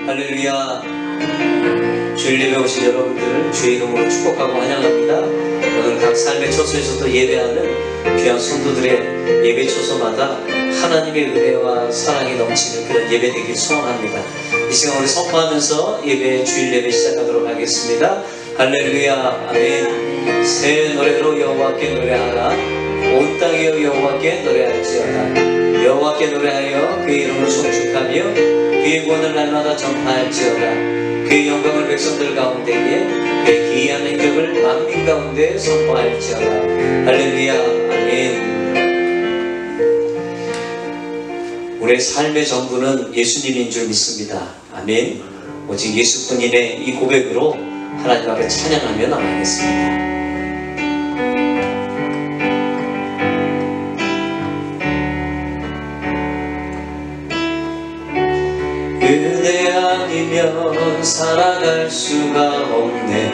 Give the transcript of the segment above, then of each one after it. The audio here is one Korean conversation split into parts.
할렐루야. 주일 예배 오신 여러분들을 주의 이름으로 축복하고 환영합니다. 오늘 각 삶의 처소에서도 예배하는 귀한 성도들의 예배 처소마다 하나님의 은혜와 사랑이 넘치는 그런 예배 되길 소원합니다. 이 시간 우리 선포하면서 주일 예배 시작하도록 하겠습니다. 할렐루야. 아멘. 새 노래로 여호와께 노래하라. 온 땅이여 여호와께 노래할지어다. 여호와께 노래하여 그의 이름을 송축하며 그의 구원을 날마다 전파할지어다. 그의 영광을 백성들 가운데에 그의 기이한 행적을 만민 가운데 선포할지어다. 할렐루야. 아멘. 우리의 삶의 전부는 예수님인 줄 믿습니다. 아멘. 오직 예수뿐인의 이 고백으로 하나님 앞에 찬양하며 나가겠습니다. 은혜 아니면 살아갈 수가 없네.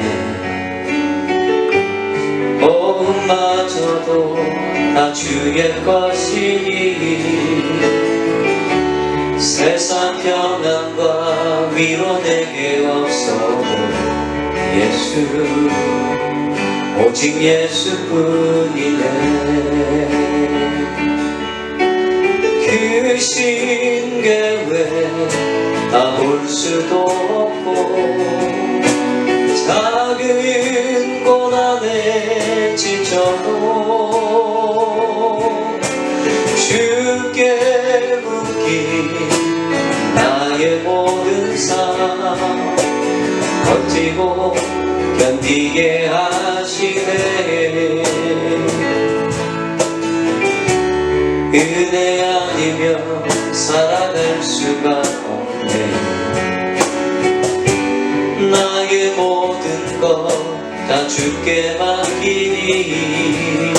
마저도 다 주의 것이니 세상 평안과 위로 내게 없어도 예수 오직 예수뿐이네. 그 신계회 다 볼 수도 없고 작은 고난에 지쳐도 주께 묶인 나의 모든 삶 버티고 견디게 하시네. 은혜 아니면 살아갈 수가 없네. 나의 모든 것 다 주께 맡기니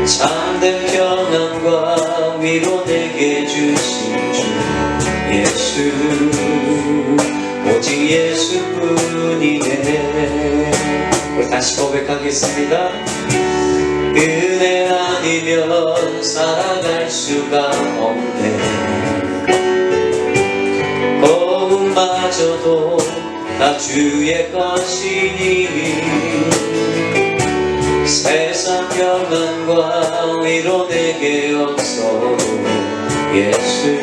참된 평안과 위로 내게 주신 주 예수 오직 예수뿐이네. 우리 다시 고백하겠습니다. 은혜 아니면 살아갈 수가 없네. 마저도 다 주의 것이니 세상 평안과 위로 내게 없어도 예수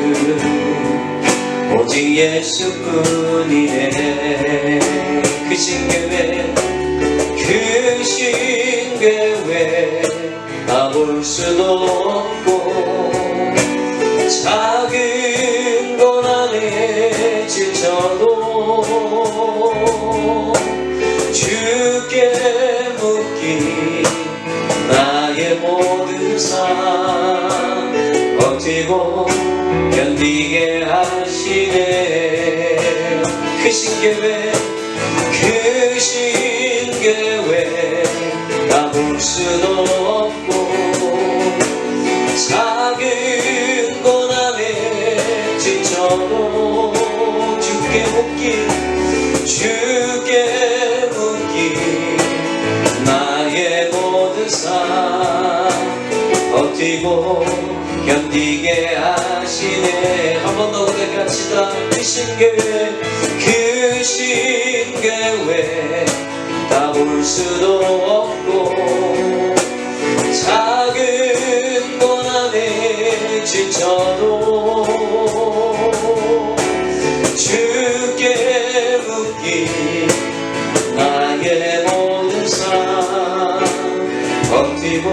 오직 예수뿐이네. 그 신계회 다 볼 수도 없고 작은 고난에 지쳐도 주께 묶인 나의 모든 삶 버티고 견디게 하시네. 그 신계회 다 볼 수도 없고 작은 고난에 지쳐도 주께 묶인 나의 모든 삶 버티고 견디게 하시네. 한 번 더 우리 같이다. 그 신계회 다 볼 수도 없고 작은 고난에 지쳐도 주께 묶인 나의 모든 삶 버티고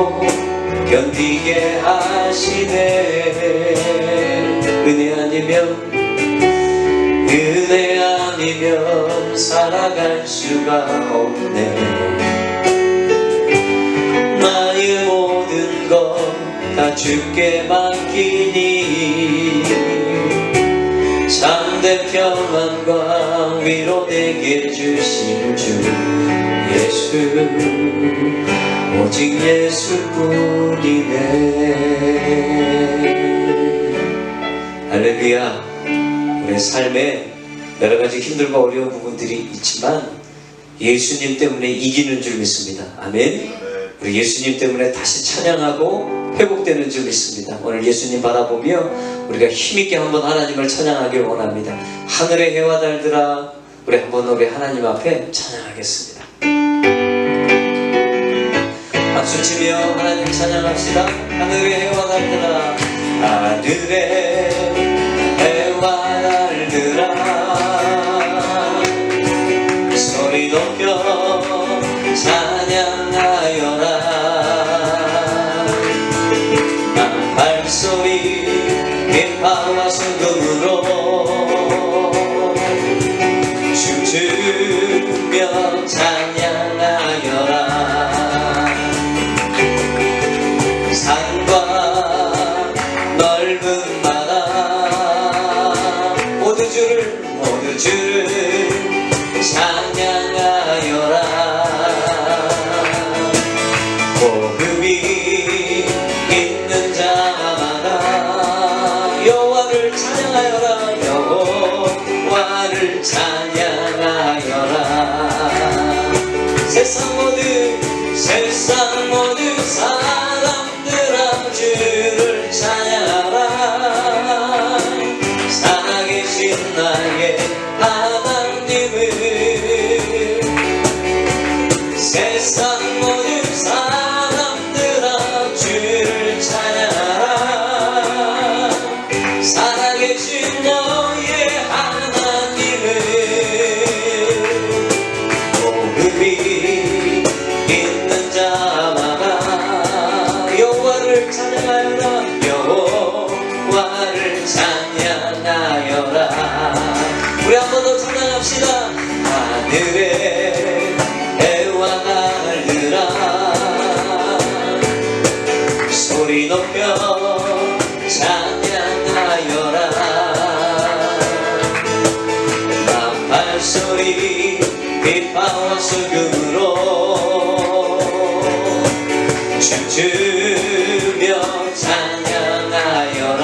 견디게 하시네. 은혜 아니면 살아갈 수가 없네. 나의 모든 것 다 주께 맡기니 참된 평안과 위로 내게 주신 주 예수 오직 예수뿐이네. 할렐루야. 우리의 삶에 여러 가지 힘들고 어려운 부분들이 있지만 예수님 때문에 이기는 줄 믿습니다. 아멘. 우리 예수님 때문에 다시 찬양하고 회복되는 줄 믿습니다. 오늘 예수님 바라보며 우리가 힘있게 한번 하나님을 찬양하길 원합니다. 하늘의 해와 달들아, 우리 한번 우리 하나님 앞에 찬양하겠습니다. 박수치며 하나님 찬양합시다. 하늘의 해와 달들아, 하늘의 해와 달들아, 소리 높여 찬양하여라. 발소리 비파와 소금으로 춤추며 찬양하여라. 산과 넓은 바다 모두 주를 찬양하여라. 호흡이 있는 자마다 여호와를 찬양하여라. 여호와를 찬양하여라. 세상 모든 사람들아 주를 찬양하라. 살아계신 나의 하나님을. 세상 모든 사람들아 주를 찬양하라. 살아계신 너의 하나님을. 호흡이 있는 자마다 여호와를 찬양하여라. 여호와를 찬양하여라. 우리 한 번 더 찬양합시다. 하늘의 해와 달들아, 소리 높여 찬양하여라. 나팔소리 비파와 소금으로 춤추며 찬양하여라.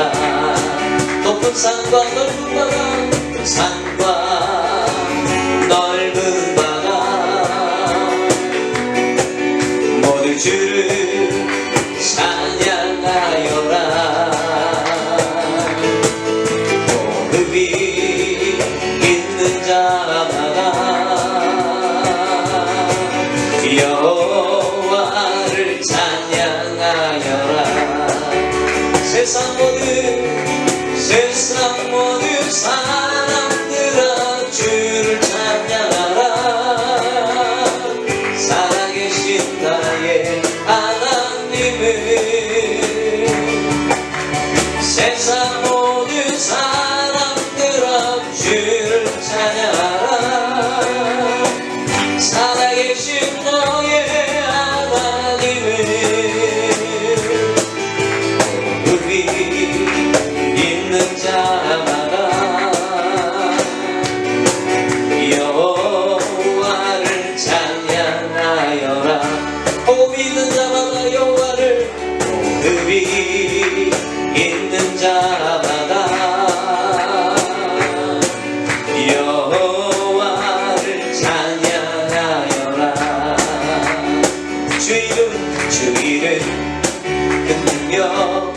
높은 산과 넓은 바다, 산과 넓은 바다 모두 주를 찬양하여라. 호흡이 있는 자마다 여호와를 찬양하여라. 세상 모든 사람들아 주를 찬양하라. 살아계신 나의 하나님을. 세상 모든 사람들아 주를 찬양하라. 살아계신 너의 하나님을. 호흡이 있는 자마다 여호와를 찬양하여라. 호흡이 있는 자마다 여호와를. 호흡이 있는 자마다 여호와를 찬양하여라. 주 이름 그 능력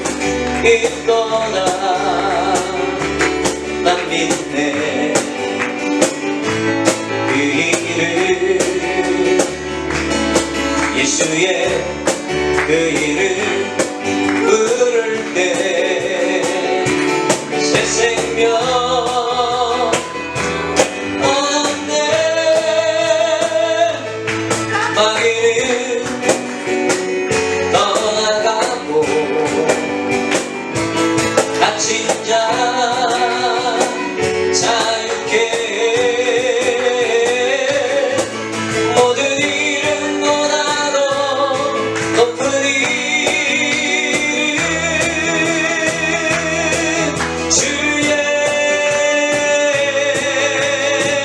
있도다. 난 믿네. 그 이름 예수의 그 이름 부를 때 새 생명 얻네. 마귀는 떠나가고 갇힌 자 자유케 해. 모든 이름보다도 높은 이름 주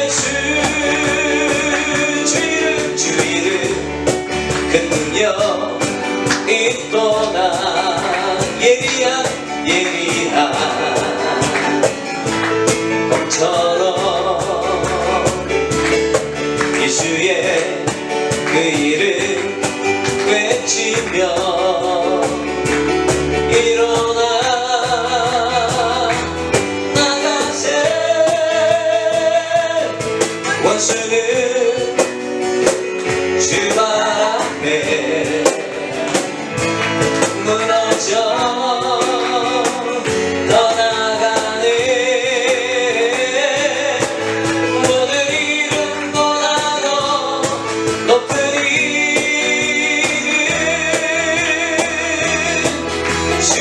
예수. 주 이름 그 능력 있도다. 예리한 검처럼 예수의 그 이름 외치며 원수는 주 앞에 무너져 떠나가네. 모든 이름 보다도 높은 이름 주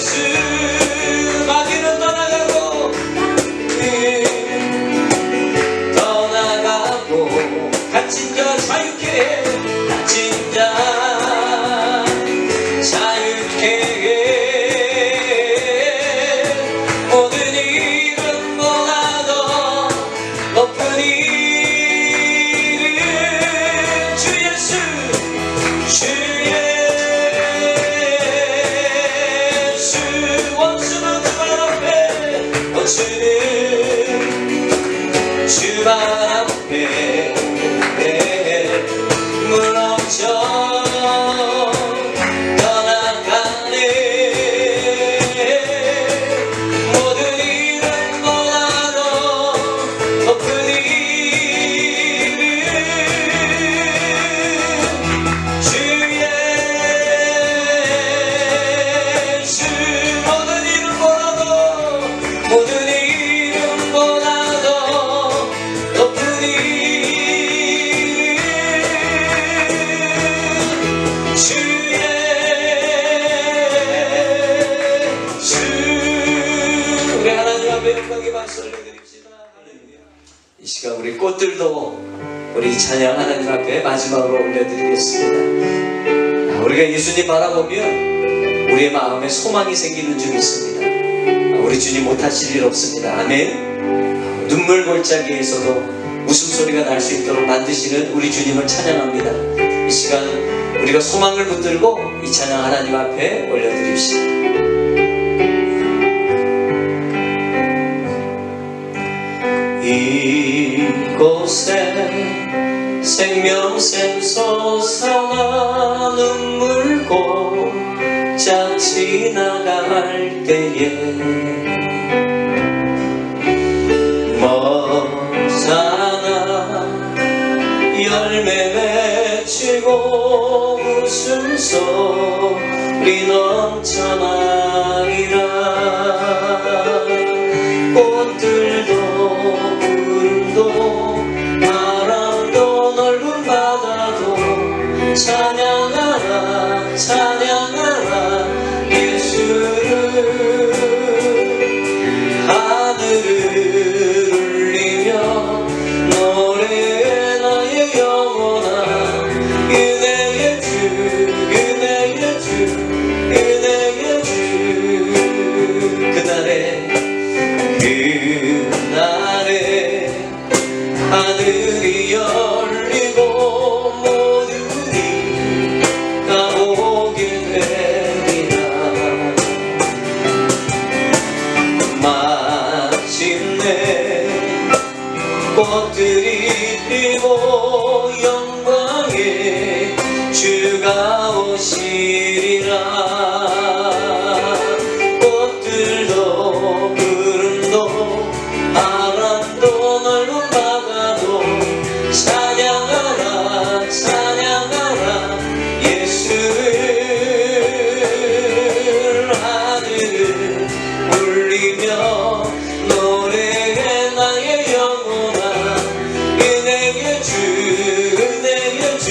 예수. 마귀는 떠나가고 갇힌 자 자유케 해. 갇힌 자 자유케 해. 모든 이름보다도 높은 이름 주 예수. 주 예수. 원수는 주 발 앞에 원수는 주 발 앞에 무너져 떠나가네. 모든 이름보다도 높은 이름 주 예수. 모든 이름보다도 모든 이름보다도 높은 주 예수. 우리 하나님 앞에 영광의 박수 올려드립시다. 이 시간 우리 꽃들도 우리 찬양 하나님 앞에 마지막으로 올려드리겠습니다. 우리가 예수님 바라보면 우리의 마음에 소망이 생기는 줄 믿습니다. 우리 주님 못하실 일 없습니다. 아멘. 눈물 골짜기에서도 웃음소리가 날 수 있도록 만드시는 우리 주님을 찬양합니다. 이 시간 우리가 소망을 붙들고 이 찬양 하나님 앞에 올려드립시다. 이곳에 생명샘 솟아나 눈물 골짜 지나갈 때에 머사나 열매 맺히고 웃음소리 넘쳐나리라. 꽃들도 구름도 바람도 넓은 바다도 찬양하라 찬양하라 예수를. 하늘을 울리며 노래해 나의 영혼아. 은혜의 주 은혜의 주 은혜의 주. 그날에 하늘이 열리고 모두니 가보게 되리라. 마침내 꽃들이 피고 영광의 주가 오시리라. 꽃들도 구름도 바람도 넓은 바다도 찬양하라 찬양하라 예수를. 하늘을 울리며 노래해 나의 영혼아. 은혜의 주 은혜의 주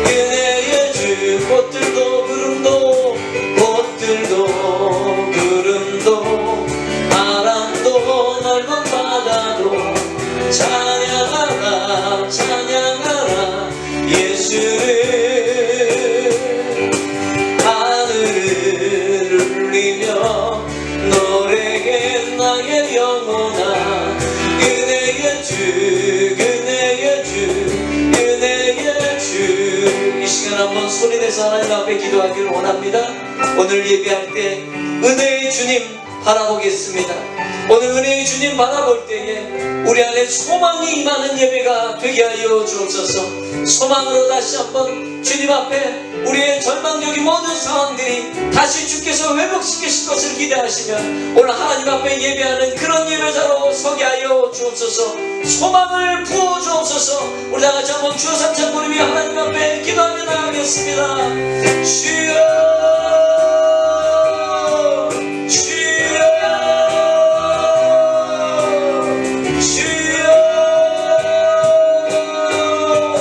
은혜의 주. 꽃들도 구름도 꽃들도 구름도 바람도 넓은 바다도 찬양하라 찬양하라 예수를. 하늘을 울리며 노래해 나의 영혼아. 은혜의 주 은혜의 주 은혜의 주. 이 시간 한번 소리내서 하나님 앞에 기도하기를 원합니다. 오늘 예배할 때 은혜의 주님 바라보겠습니다. 오늘 은혜의 주님 바라볼 때에 우리 안에 소망이 임하는 예배가 되게 하여 주옵소서. 소망으로 다시 한번 주님 앞에 우리의 절망적인 모든 상황들이 다시 주께서 회복시키실 것을 기대하시면 오늘 하나님 앞에 예배하는 그런 예배자로 서게 하여 주옵소서. 소망을 부어 주옵소서. 우리 다 같이 한번 주여 삼창 부르며 하나님 앞에 기도하며 나가겠습니다. 주여 주여 주여.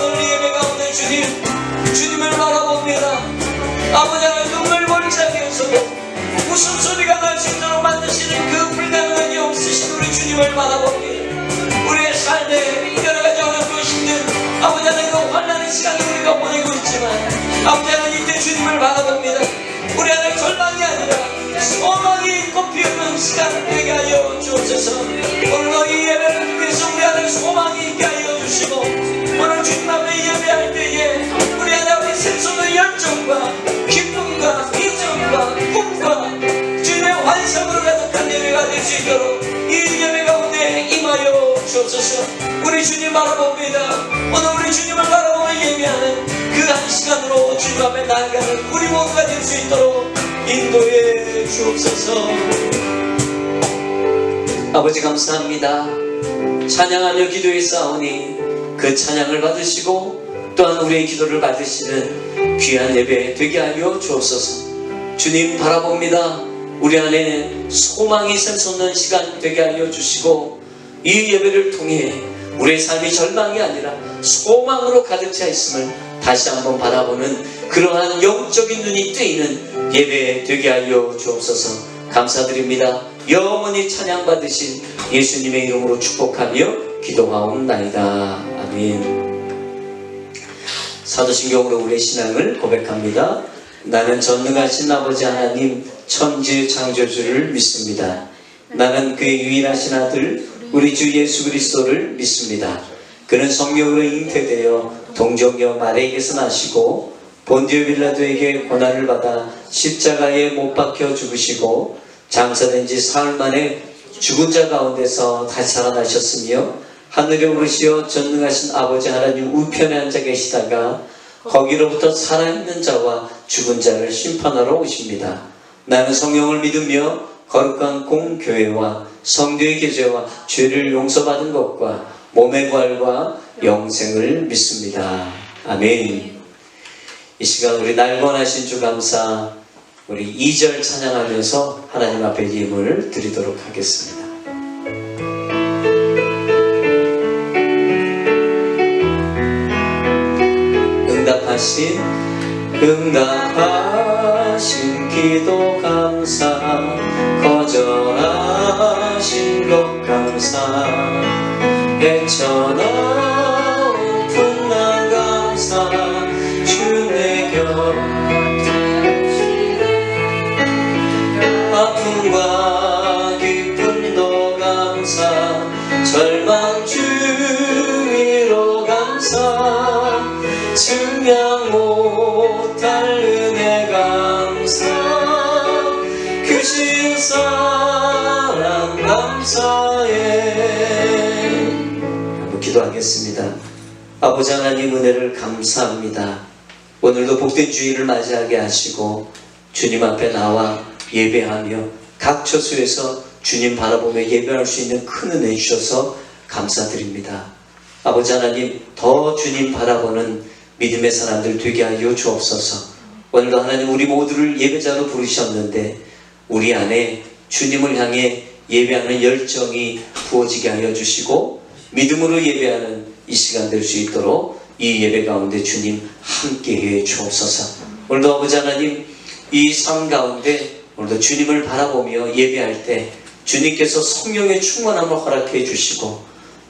오늘 예배 가운데 주님을 바라봅니다. 아버지 하나님 눈물 벌리자게 해서도 웃음소리가 날 수 있도록 만드시는 그 불가능한 게 없으신 우리 주님을 바라봅니다. 우리의 삶에 여러가지 어렵고 힘든 아버지 하나님 그 환난의 시간을 우리가 보내고 있지만 아버지 하나님 이때 주님을 바라봅니다. 우리 안에 절망이 아니라 소망이 꽃피우는 시간 되게 하여 주옵소서. 오늘 이 예배를 통해서 우리 안에 소망이 있게 하여 주시고 오늘 주님 앞에 예배할 때에 우리 안에 우리 샘솟는 열정과 기쁨과 이정과 꿈과 주님의 환상으로 가득한 예배가 될 수 있도록 이 예배 가운데 임하여 주옵소서. 우리 주님 바라봅니다. 오늘 우리 주님을 바라보며 예배하는 그 한 시간으로 주님 앞에 나아가는 우리 모두가 될 수 있도록 인도해 주옵소서. 아버지 감사합니다. 찬양하며 기도에 싸우니 그 찬양을 받으시고 또한 우리의 기도를 받으시는 귀한 예배 되게 하여 주옵소서. 주님 바라봅니다. 우리 안에 소망이 샘솟는 시간 되게 하여 주시고 이 예배를 통해 우리의 삶이 절망이 아니라 소망으로 가득 차 있음을 다시 한번 바라보는 그러한 영적인 눈이 뜨이는 예배 되게 하여 주옵소서. 감사드립니다. 영원히 찬양받으신 예수님의 이름으로 축복하며 기도하옵나이다. 아멘. 사도신경으로 우리의 신앙을 고백합니다. 나는 전능하신 아버지 하나님 천지 창조주를 믿습니다. 나는 그의 유일하신 아들 우리 주 예수 그리스도를 믿습니다. 그는 성령으로 잉태되어 동정녀 마리아에게서 나시고 본디오 빌라도에게 고난을 받아 십자가에 못 박혀 죽으시고 장사된 지 사흘 만에 죽은 자 가운데서 다시 살아나셨으며 하늘에 오르시어 전능하신 아버지 하나님 우편에 앉아 계시다가 거기로부터 살아있는 자와 죽은 자를 심판하러 오십니다. 나는 성령을 믿으며 거룩한 공교회와 성도의 교제와 죄를 용서받은 것과 몸의 부활과 영생을 믿습니다. 아멘. 이 시간 우리 날원하신 주 감사 우리 2절 찬양하면서 하나님 앞에 예물을 드리도록 하겠습니다. 응답하신 기도 감사 거절하신 것 감사 헤쳐나온 풍랑 감사 주 내 곁에 아픔과 기쁨도 감사 절망 주위로 감사 증명 못할 은혜 감사 크신 사랑 감사해. 한번 기도하겠습니다. 아버지 하나님 은혜를 감사합니다. 오늘도 복된 주일을 맞이하게 하시고 주님 앞에 나와 예배하며 각 처소에서 주님 바라보며 예배할 수 있는 큰 은혜 주셔서 감사드립니다. 아버지 하나님 더 주님 바라보는 믿음의 사람들 되게 하여 주옵소서. 오늘도 하나님 우리 모두를 예배자로 부르셨는데 우리 안에 주님을 향해 예배하는 열정이 부어지게 하여 주시고 믿음으로 예배하는 이 시간 될 수 있도록 이 예배 가운데 주님 함께해 주옵소서. 오늘도 아버지 하나님 이 삶 가운데 오늘도 주님을 바라보며 예배할 때 주님께서 성령의 충만함을 허락해 주시고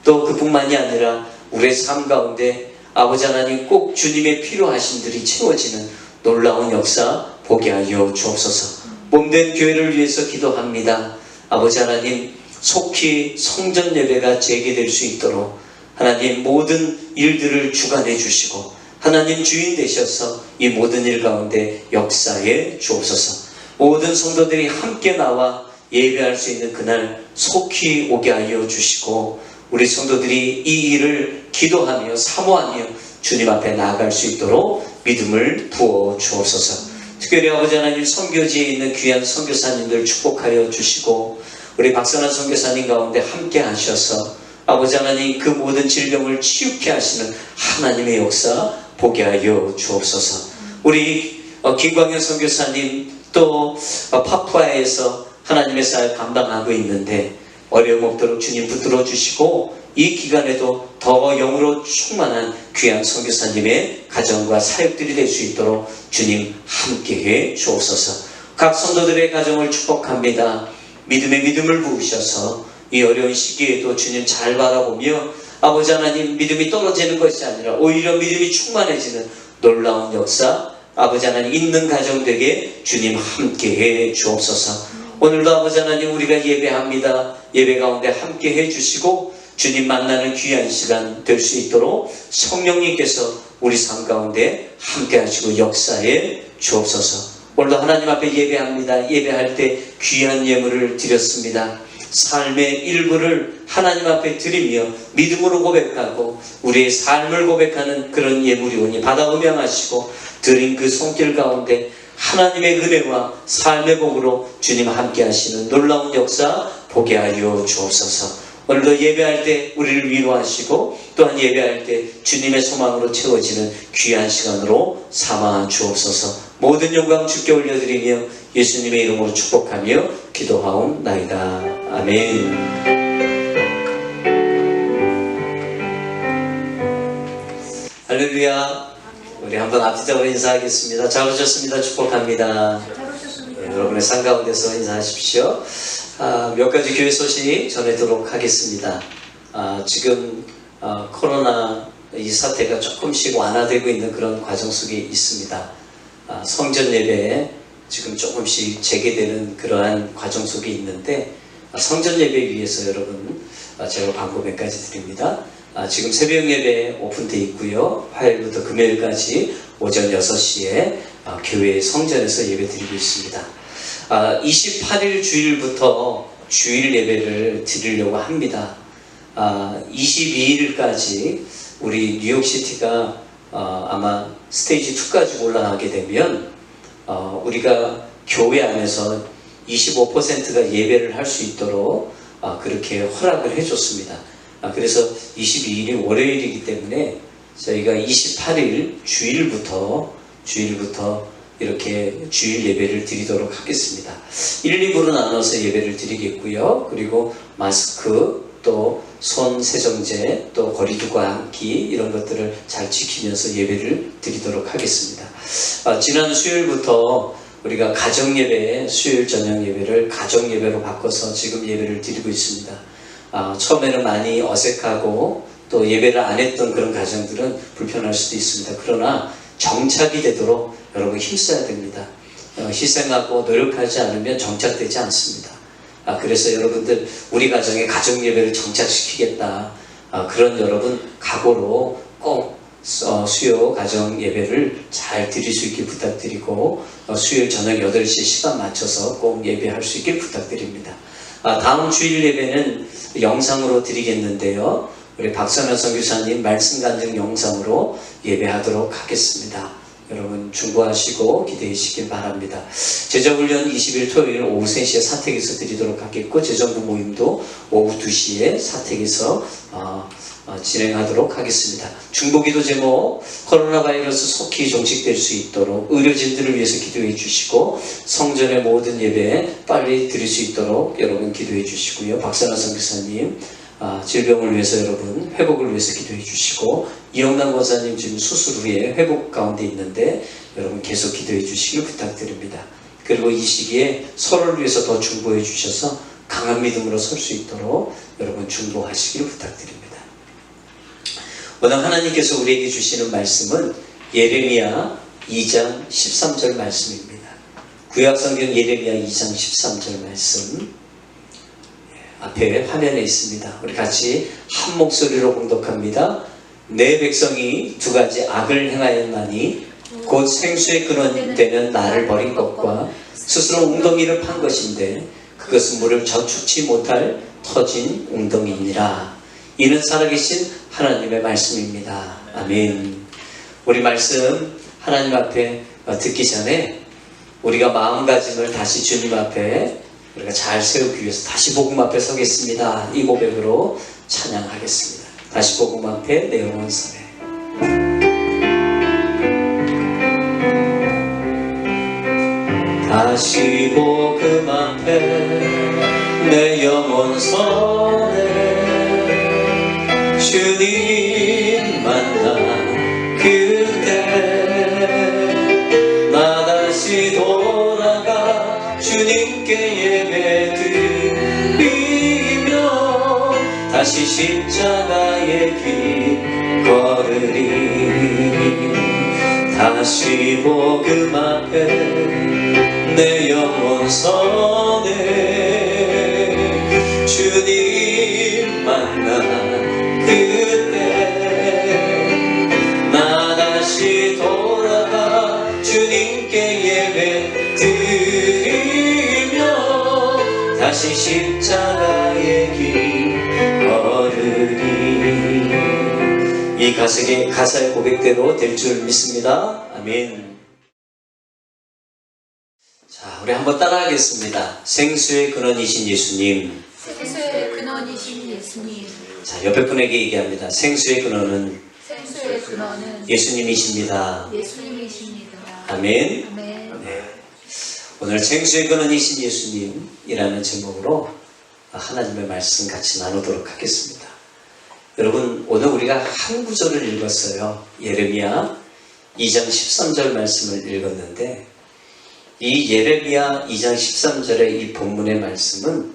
또 그뿐만이 아니라 우리의 삶 가운데 아버지 하나님 꼭 주님의 필요하심들이 채워지는 놀라운 역사 보게 하여 주옵소서. 몸된 교회를 위해서 기도합니다. 아버지 하나님 속히 성전 예배가 재개될 수 있도록 하나님 모든 일들을 주관해 주시고 하나님 주인 되셔서 이 모든 일 가운데 역사해 주옵소서. 모든 성도들이 함께 나와 예배할 수 있는 그날 속히 오게 하여 주시고 우리 성도들이 이 일을 기도하며 사모하며 주님 앞에 나아갈 수 있도록 믿음을 부어 주옵소서. 특별히 아버지 하나님 선교지에 있는 귀한 선교사님들 축복하여 주시고 우리 박선한 선교사님 가운데 함께 하셔서 아버지 하나님 그 모든 질병을 치유케 하시는 하나님의 역사 보게 하여 주옵소서. 우리 김광현 선교사님 또 파푸아에서 하나님의 사역 감당하고 있는데 어려움 없도록 주님 붙들어 주시고 이 기간에도 더 영으로 충만한 귀한 선교사님의 가정과 사역들이 될 수 있도록 주님 함께해 주옵소서. 각 성도들의 가정을 축복합니다. 믿음의 믿음을 부으셔서 이 어려운 시기에도 주님 잘 바라보며 아버지 하나님 믿음이 떨어지는 것이 아니라 오히려 믿음이 충만해지는 놀라운 역사 아버지 하나님 있는 가정들에게 주님 함께해 주옵소서. 오늘도 아버지 하나님 우리가 예배합니다. 예배 가운데 함께해 주시고 주님 만나는 귀한 시간 될 수 있도록 성령님께서 우리 삶 가운데 함께 하시고 역사해 주옵소서. 오늘도 하나님 앞에 예배합니다. 예배할 때 귀한 예물을 드렸습니다. 삶의 일부를 하나님 앞에 드리며 믿음으로 고백하고 우리의 삶을 고백하는 그런 예물이 오니 받아 음양하시고 드린 그 손길 가운데 하나님의 은혜와 삶의 복으로 주님 함께 하시는 놀라운 역사 보게 하여 주옵소서. 오늘도 예배할 때 우리를 위로하시고 또한 예배할 때 주님의 소망으로 채워지는 귀한 시간으로 삼아 주옵소서. 모든 영광 주께 올려드리며 예수님의 이름으로 축복하며 기도하옵나이다. 아멘. 할렐루야. 우리 한번 앞뒤적으로 인사하겠습니다. 잘 오셨습니다. 축복합니다. 네, 여러분의 삶 가운데서 인사하십시오. 몇 가지 교회 소식 전해드리도록 하겠습니다. 지금 코로나 이 사태가 조금씩 완화되고 있는 그런 과정 속에 있습니다. 성전 예배에 지금 조금씩 재개되는 그러한 과정 속에 있는데 성전 예배 위해서 여러분 제가 광고 몇 가지 드립니다. 지금 새벽 예배 오픈되어 있고요. 화요일부터 금요일까지 오전 6시에 교회 성전에서 예배 드리고 있습니다. 28일 주일부터 주일 예배를 드리려고 합니다. 22일까지 우리 뉴욕시티가 아마 스테이지 2까지 올라가게 되면 우리가 교회 안에서 25%가 예배를 할 수 있도록 그렇게 허락을 해줬습니다. 그래서 22일이 월요일이기 때문에 저희가 28일 주일부터 이렇게 주일 예배를 드리도록 하겠습니다. 1, 2부로 나눠서 예배를 드리겠고요. 그리고 마스크, 또 손 세정제, 또 거리 두고 앉기 이런 것들을 잘 지키면서 예배를 드리도록 하겠습니다. 지난 수요일부터 우리가 가정 예배, 수요일 저녁 예배를 가정 예배로 바꿔서 지금 예배를 드리고 있습니다. 처음에는 많이 어색하고 또 예배를 안 했던 그런 가정들은 불편할 수도 있습니다. 그러나 정착이 되도록 여러분 힘써야 됩니다. 희생하고 노력하지 않으면 정착되지 않습니다. 그래서 여러분들 우리 가정에 가정 예배를 정착시키겠다. 그런 여러분 각오로 꼭 수요 가정 예배를 잘 드릴 수 있길 부탁드리고 수요일 저녁 8시 시간 맞춰서 꼭 예배할 수 있길 부탁드립니다. 다음 주일 예배는 영상으로 드리겠는데요. 우리 박선현 선교사님 말씀 간증 영상으로 예배하도록 하겠습니다. 여러분 중보하시고 기대해 주시길 바랍니다. 제자훈련 20일 토요일 오후 3시에 사택에서 드리도록 하겠고 재정부 모임도 오후 2시에 사택에서 진행하도록 하겠습니다. 중보기도 제목 코로나 바이러스 속히 종식될 수 있도록 의료진들을 위해서 기도해 주시고 성전의 모든 예배 빨리 드릴 수 있도록 여러분 기도해 주시고요. 박선환 선교사님 질병을 위해서 여러분 회복을 위해서 기도해 주시고 이영남 권사님 지금 수술 후에 회복 가운데 있는데 여러분 계속 기도해 주시길 부탁드립니다. 그리고 이 시기에 서로를 위해서 더 중보해 주셔서 강한 믿음으로 설 수 있도록 여러분 중보하시길 부탁드립니다. 오늘 하나님께서 우리에게 주시는 말씀은 예레미야 2장 13절 말씀입니다. 구약성경 예레미야 2장 13절 말씀 앞에 화면에 있습니다. 우리 같이 한 목소리로 봉독합니다. 내 백성이 두 가지 악을 행하였나니 곧 생수의 근원 되는 나를 버린 것과 스스로 웅덩이를 판 것인데 그것은 물을 저축치 못할 터진 웅덩이니라. 이는 살아계신 하나님의 말씀입니다. 아멘. 우리 말씀 하나님 앞에 듣기 전에 우리가 마음가짐을 다시 주님 앞에 우리가 잘 세우기 위해서 다시 복음 앞에 서겠습니다. 이 고백으로 찬양하겠습니다. 다시 복음 앞에 내 영혼 서네. 다시 복음 앞에 내 영혼 서네. 주님 만나 그때 나 다시 돌아가 주님께 예배 드리며 다시 십자가의 길 걸으리. 다시 복음 앞에 내 영혼 서네. 주님 만나 그때 나 다시 돌아가 주님께 예배 드리며 다시 십자가의 길 걸으리. 이 가사의 고백대로 될 줄 믿습니다. 아멘. 자, 우리 한번 따라하겠습니다. 생수의 근원이신 예수님. 생수의 근원이신 예수님. 자, 옆에 분에게 얘기합니다. 생수의 근원은 예수님이십니다. 아멘. 아멘. 네. 오늘 생수의 근원이신 예수님이라는 제목으로 하나님의 말씀 같이 나누도록 하겠습니다. 여러분, 오늘 우리가 한 구절을 읽었어요. 예레미야 2장 13절 말씀을 읽었는데, 이 예레미야 2장 13절의 이 본문의 말씀은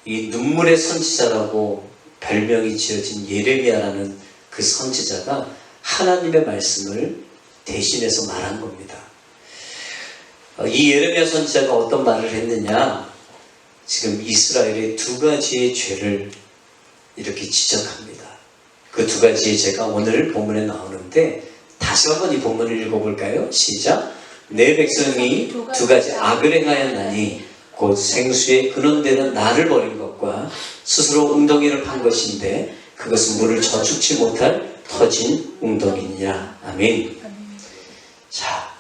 이 눈물의 선지자라고 별명이 지어진 예레미야라는 그 선지자가 하나님의 말씀을 대신해서 말한 겁니다. 이 예레미야 선지자가 어떤 말을 했느냐? 지금 이스라엘의 두 가지의 죄를 이렇게 지적합니다. 그 두 가지의 죄가 오늘 본문에 나오는데, 다시 한번 이 본문을 읽어볼까요? 시작. 내 백성이 두 가지 악을 행하였나니 곧 생수의 근원되는 나를 버린 것과 스스로 웅덩이를 판 것인데 그것은 물을 저축치 못할 터진 웅덩이니라. 아멘. 자,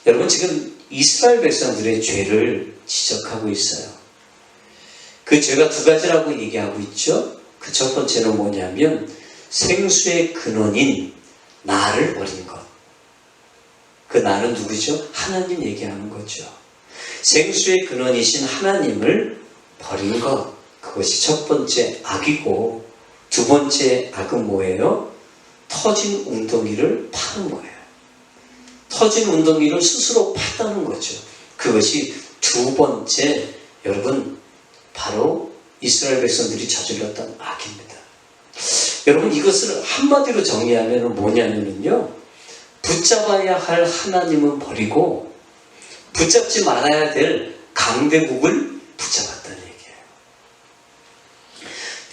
여러분, 지금 이스라엘 백성들의 죄를 지적하고 있어요. 그 죄가 두 가지라고 얘기하고 있죠. 그 첫 번째는 뭐냐면 생수의 근원인 나를 버린 것. 그 나는 누구죠? 하나님 얘기하는 거죠. 생수의 근원이신 하나님을 버린 것, 그것이 첫 번째 악이고, 두 번째 악은 뭐예요? 터진 웅덩이를 파는 거예요. 터진 웅덩이를 스스로 파다는 거죠. 그것이 두 번째, 여러분, 바로 이스라엘 백성들이 저질렀던 악입니다. 여러분, 이것을 한마디로 정리하면 뭐냐면요, 붙잡아야 할 하나님은 버리고 붙잡지 말아야 될 강대국을 붙잡았다는 얘기예요.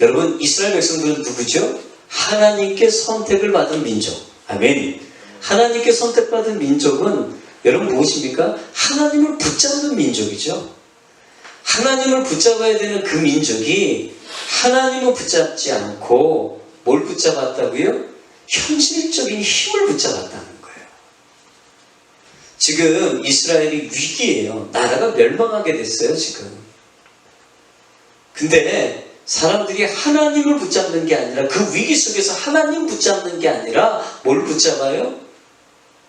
여러분, 이스라엘 백성들은 누구죠? 하나님께 선택을 받은 민족. 아멘. 하나님께 선택받은 민족은 여러분 무엇입니까? 하나님을 붙잡는 민족이죠. 하나님을 붙잡아야 되는 그 민족이 하나님을 붙잡지 않고 뭘 붙잡았다고요? 현실적인 힘을 붙잡았다는 거예요. 지금 이스라엘이 위기예요. 나라가 멸망하게 됐어요, 지금. 근데 사람들이 하나님을 붙잡는 게 아니라, 그 위기 속에서 하나님 붙잡는 게 아니라 뭘 붙잡아요?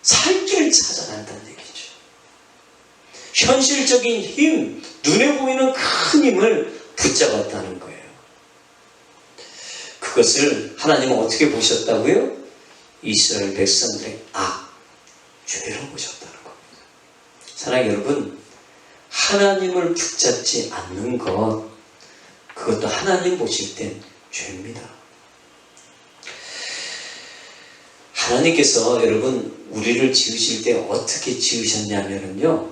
살 길을 찾아간다는 얘기죠. 현실적인 힘, 눈에 보이는 큰 힘을 붙잡았다는 거예요. 그것을 하나님은 어떻게 보셨다고요? 이스라엘 백성들의 악, 죄로 보셨다는 겁니다. 사랑하는 여러분, 하나님을 붙잡지 않는 것, 그것도 하나님 보실 땐 죄입니다. 하나님께서 여러분 우리를 지으실 때 어떻게 지으셨냐면요,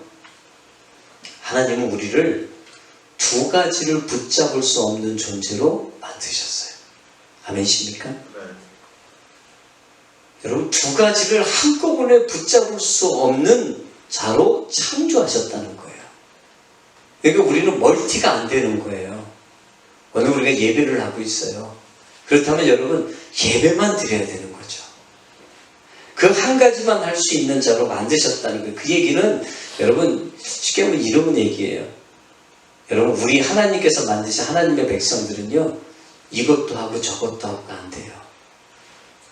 하나님은 우리를 두 가지를 붙잡을 수 없는 존재로 만드셨어요. 아멘이십니까? 네. 여러분, 두 가지를 한꺼번에 붙잡을 수 없는 자로 창조하셨다는 거예요. 그러니까 우리는 멀티가 안 되는 거예요. 오늘 우리가 예배를 하고 있어요. 그렇다면 여러분, 예배만 드려야 되는 거죠. 그 한 가지만 할 수 있는 자로 만드셨다는 거예요. 그 얘기는 여러분 쉽게 하면 이런 얘기예요. 여러분, 우리 하나님께서 만드신 하나님의 백성들은요, 이것도 하고 저것도 하고 안 돼요.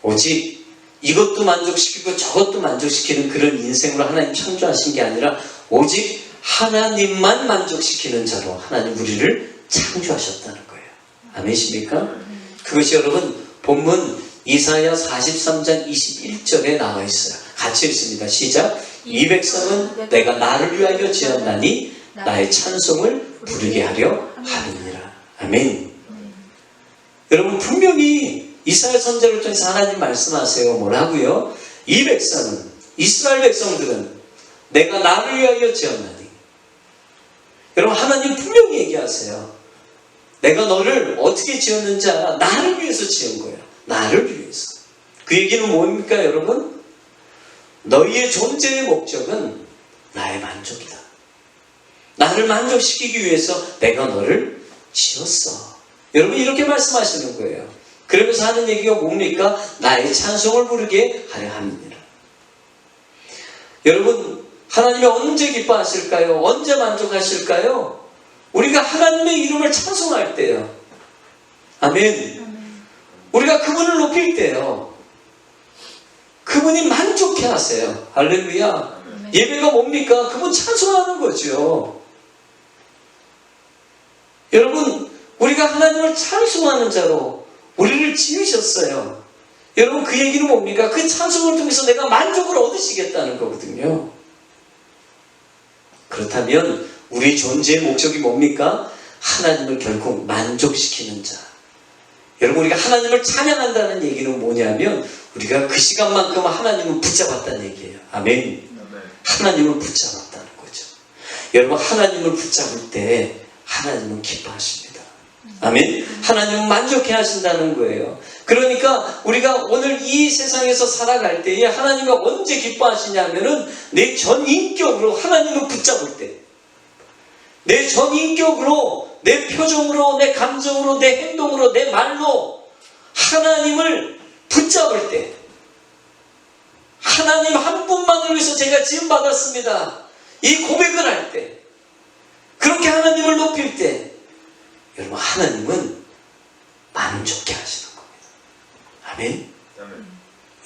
오직 이것도 만족시키고 저것도 만족시키는 그런 인생으로 하나님 창조하신 게 아니라 오직 하나님만 만족시키는 자로 하나님 우리를 창조하셨다는 거예요. 아멘이십니까? 그것이 여러분 본문 이사야 43장 21절에 나와 있어요. 같이 읽습니다. 시작. 이 백성은 내가 나를 위하여 지었나니 나의 찬송을 부르게 하려 하느니라. 아멘. 여러분, 분명히 이사야 선지자를 통해서 하나님 말씀하세요. 뭐라고요? 이 백성은, 이스라엘 백성들은 내가 나를 위하여 지었나니. 여러분, 하나님 분명히 얘기하세요. 내가 너를 어떻게 지었는지 알아? 나를 위해서 지은 거예요. 나를 위해서. 그 얘기는 뭡니까, 여러분? 너희의 존재의 목적은 나의 만족이다. 나를 만족시키기 위해서 내가 너를 지었어. 여러분, 이렇게 말씀하시는 거예요. 그러면서 하는 얘기가 뭡니까? 나의 찬송을 부르게 하려 함이니라. 여러분, 하나님이 언제 기뻐하실까요? 언제 만족하실까요? 우리가 하나님의 이름을 찬송할 때요. 아멘. 우리가 그분을 높일 때요. 그분이 만족해 하세요. 할렐루야. 예배가 뭡니까? 그분 찬송하는 거죠. 여러분, 우리가 하나님을 찬송하는 자로 우리를 지으셨어요. 여러분, 그 얘기는 뭡니까? 그 찬송을 통해서 내가 만족을 얻으시겠다는 거거든요. 그렇다면 우리 존재의 목적이 뭡니까? 하나님을 결국 만족시키는 자. 여러분, 우리가 하나님을 찬양한다는 얘기는 뭐냐면 우리가 그 시간만큼 하나님을 붙잡았다는 얘기예요. 아멘. 하나님을 붙잡았다는 거죠. 여러분, 하나님을 붙잡을 때 하나님은 기뻐하십니다. 아멘. 하나님은 만족해 하신다는 거예요. 그러니까 우리가 오늘 이 세상에서 살아갈 때에 하나님이 언제 기뻐하시냐면은 내 전인격으로 하나님을 붙잡을 때, 내 전인격으로, 내 표정으로, 내 감정으로, 내 행동으로, 내 말로 하나님을 붙잡을 때, 하나님 한 분만을 위해서 제가 지음받았습니다, 이 고백을 할 때, 그렇게 하나님을 높일 때, 여러분, 하나님은 만족해 하시는 겁니다. 아멘.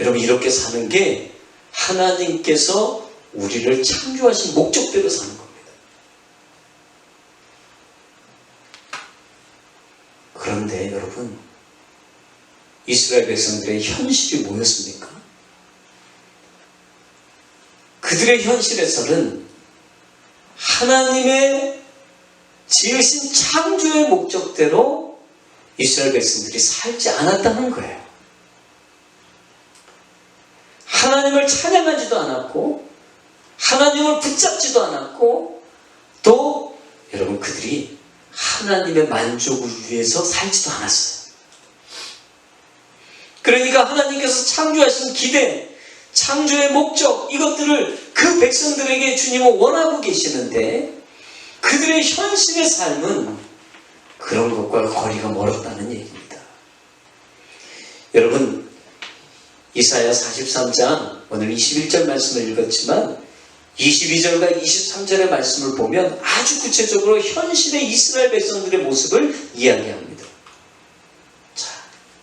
여러분, 이렇게 사는 게 하나님께서 우리를 창조하신 목적대로 사는 겁니다. 그런데 여러분, 이스라엘 백성들의 현실이 뭐였습니까? 그들의 현실에서는 하나님의 지으신 창조의 목적대로 이스라엘 백성들이 살지 않았다는 거예요. 하나님을 찬양하지도 않았고 하나님을 붙잡지도 않았고 또 여러분, 그들이 하나님의 만족을 위해서 살지도 않았어요. 그러니까 하나님께서 창조하신 기대, 창조의 목적, 이것들을 그 백성들에게 주님은 원하고 계시는데 그들의 현실의 삶은 그런 것과 거리가 멀었다는 얘기입니다. 여러분, 이사야 43장 오늘 21절 말씀을 읽었지만 22절과 23절의 말씀을 보면 아주 구체적으로 현실의 이스라엘 백성들의 모습을 이야기합니다. 자,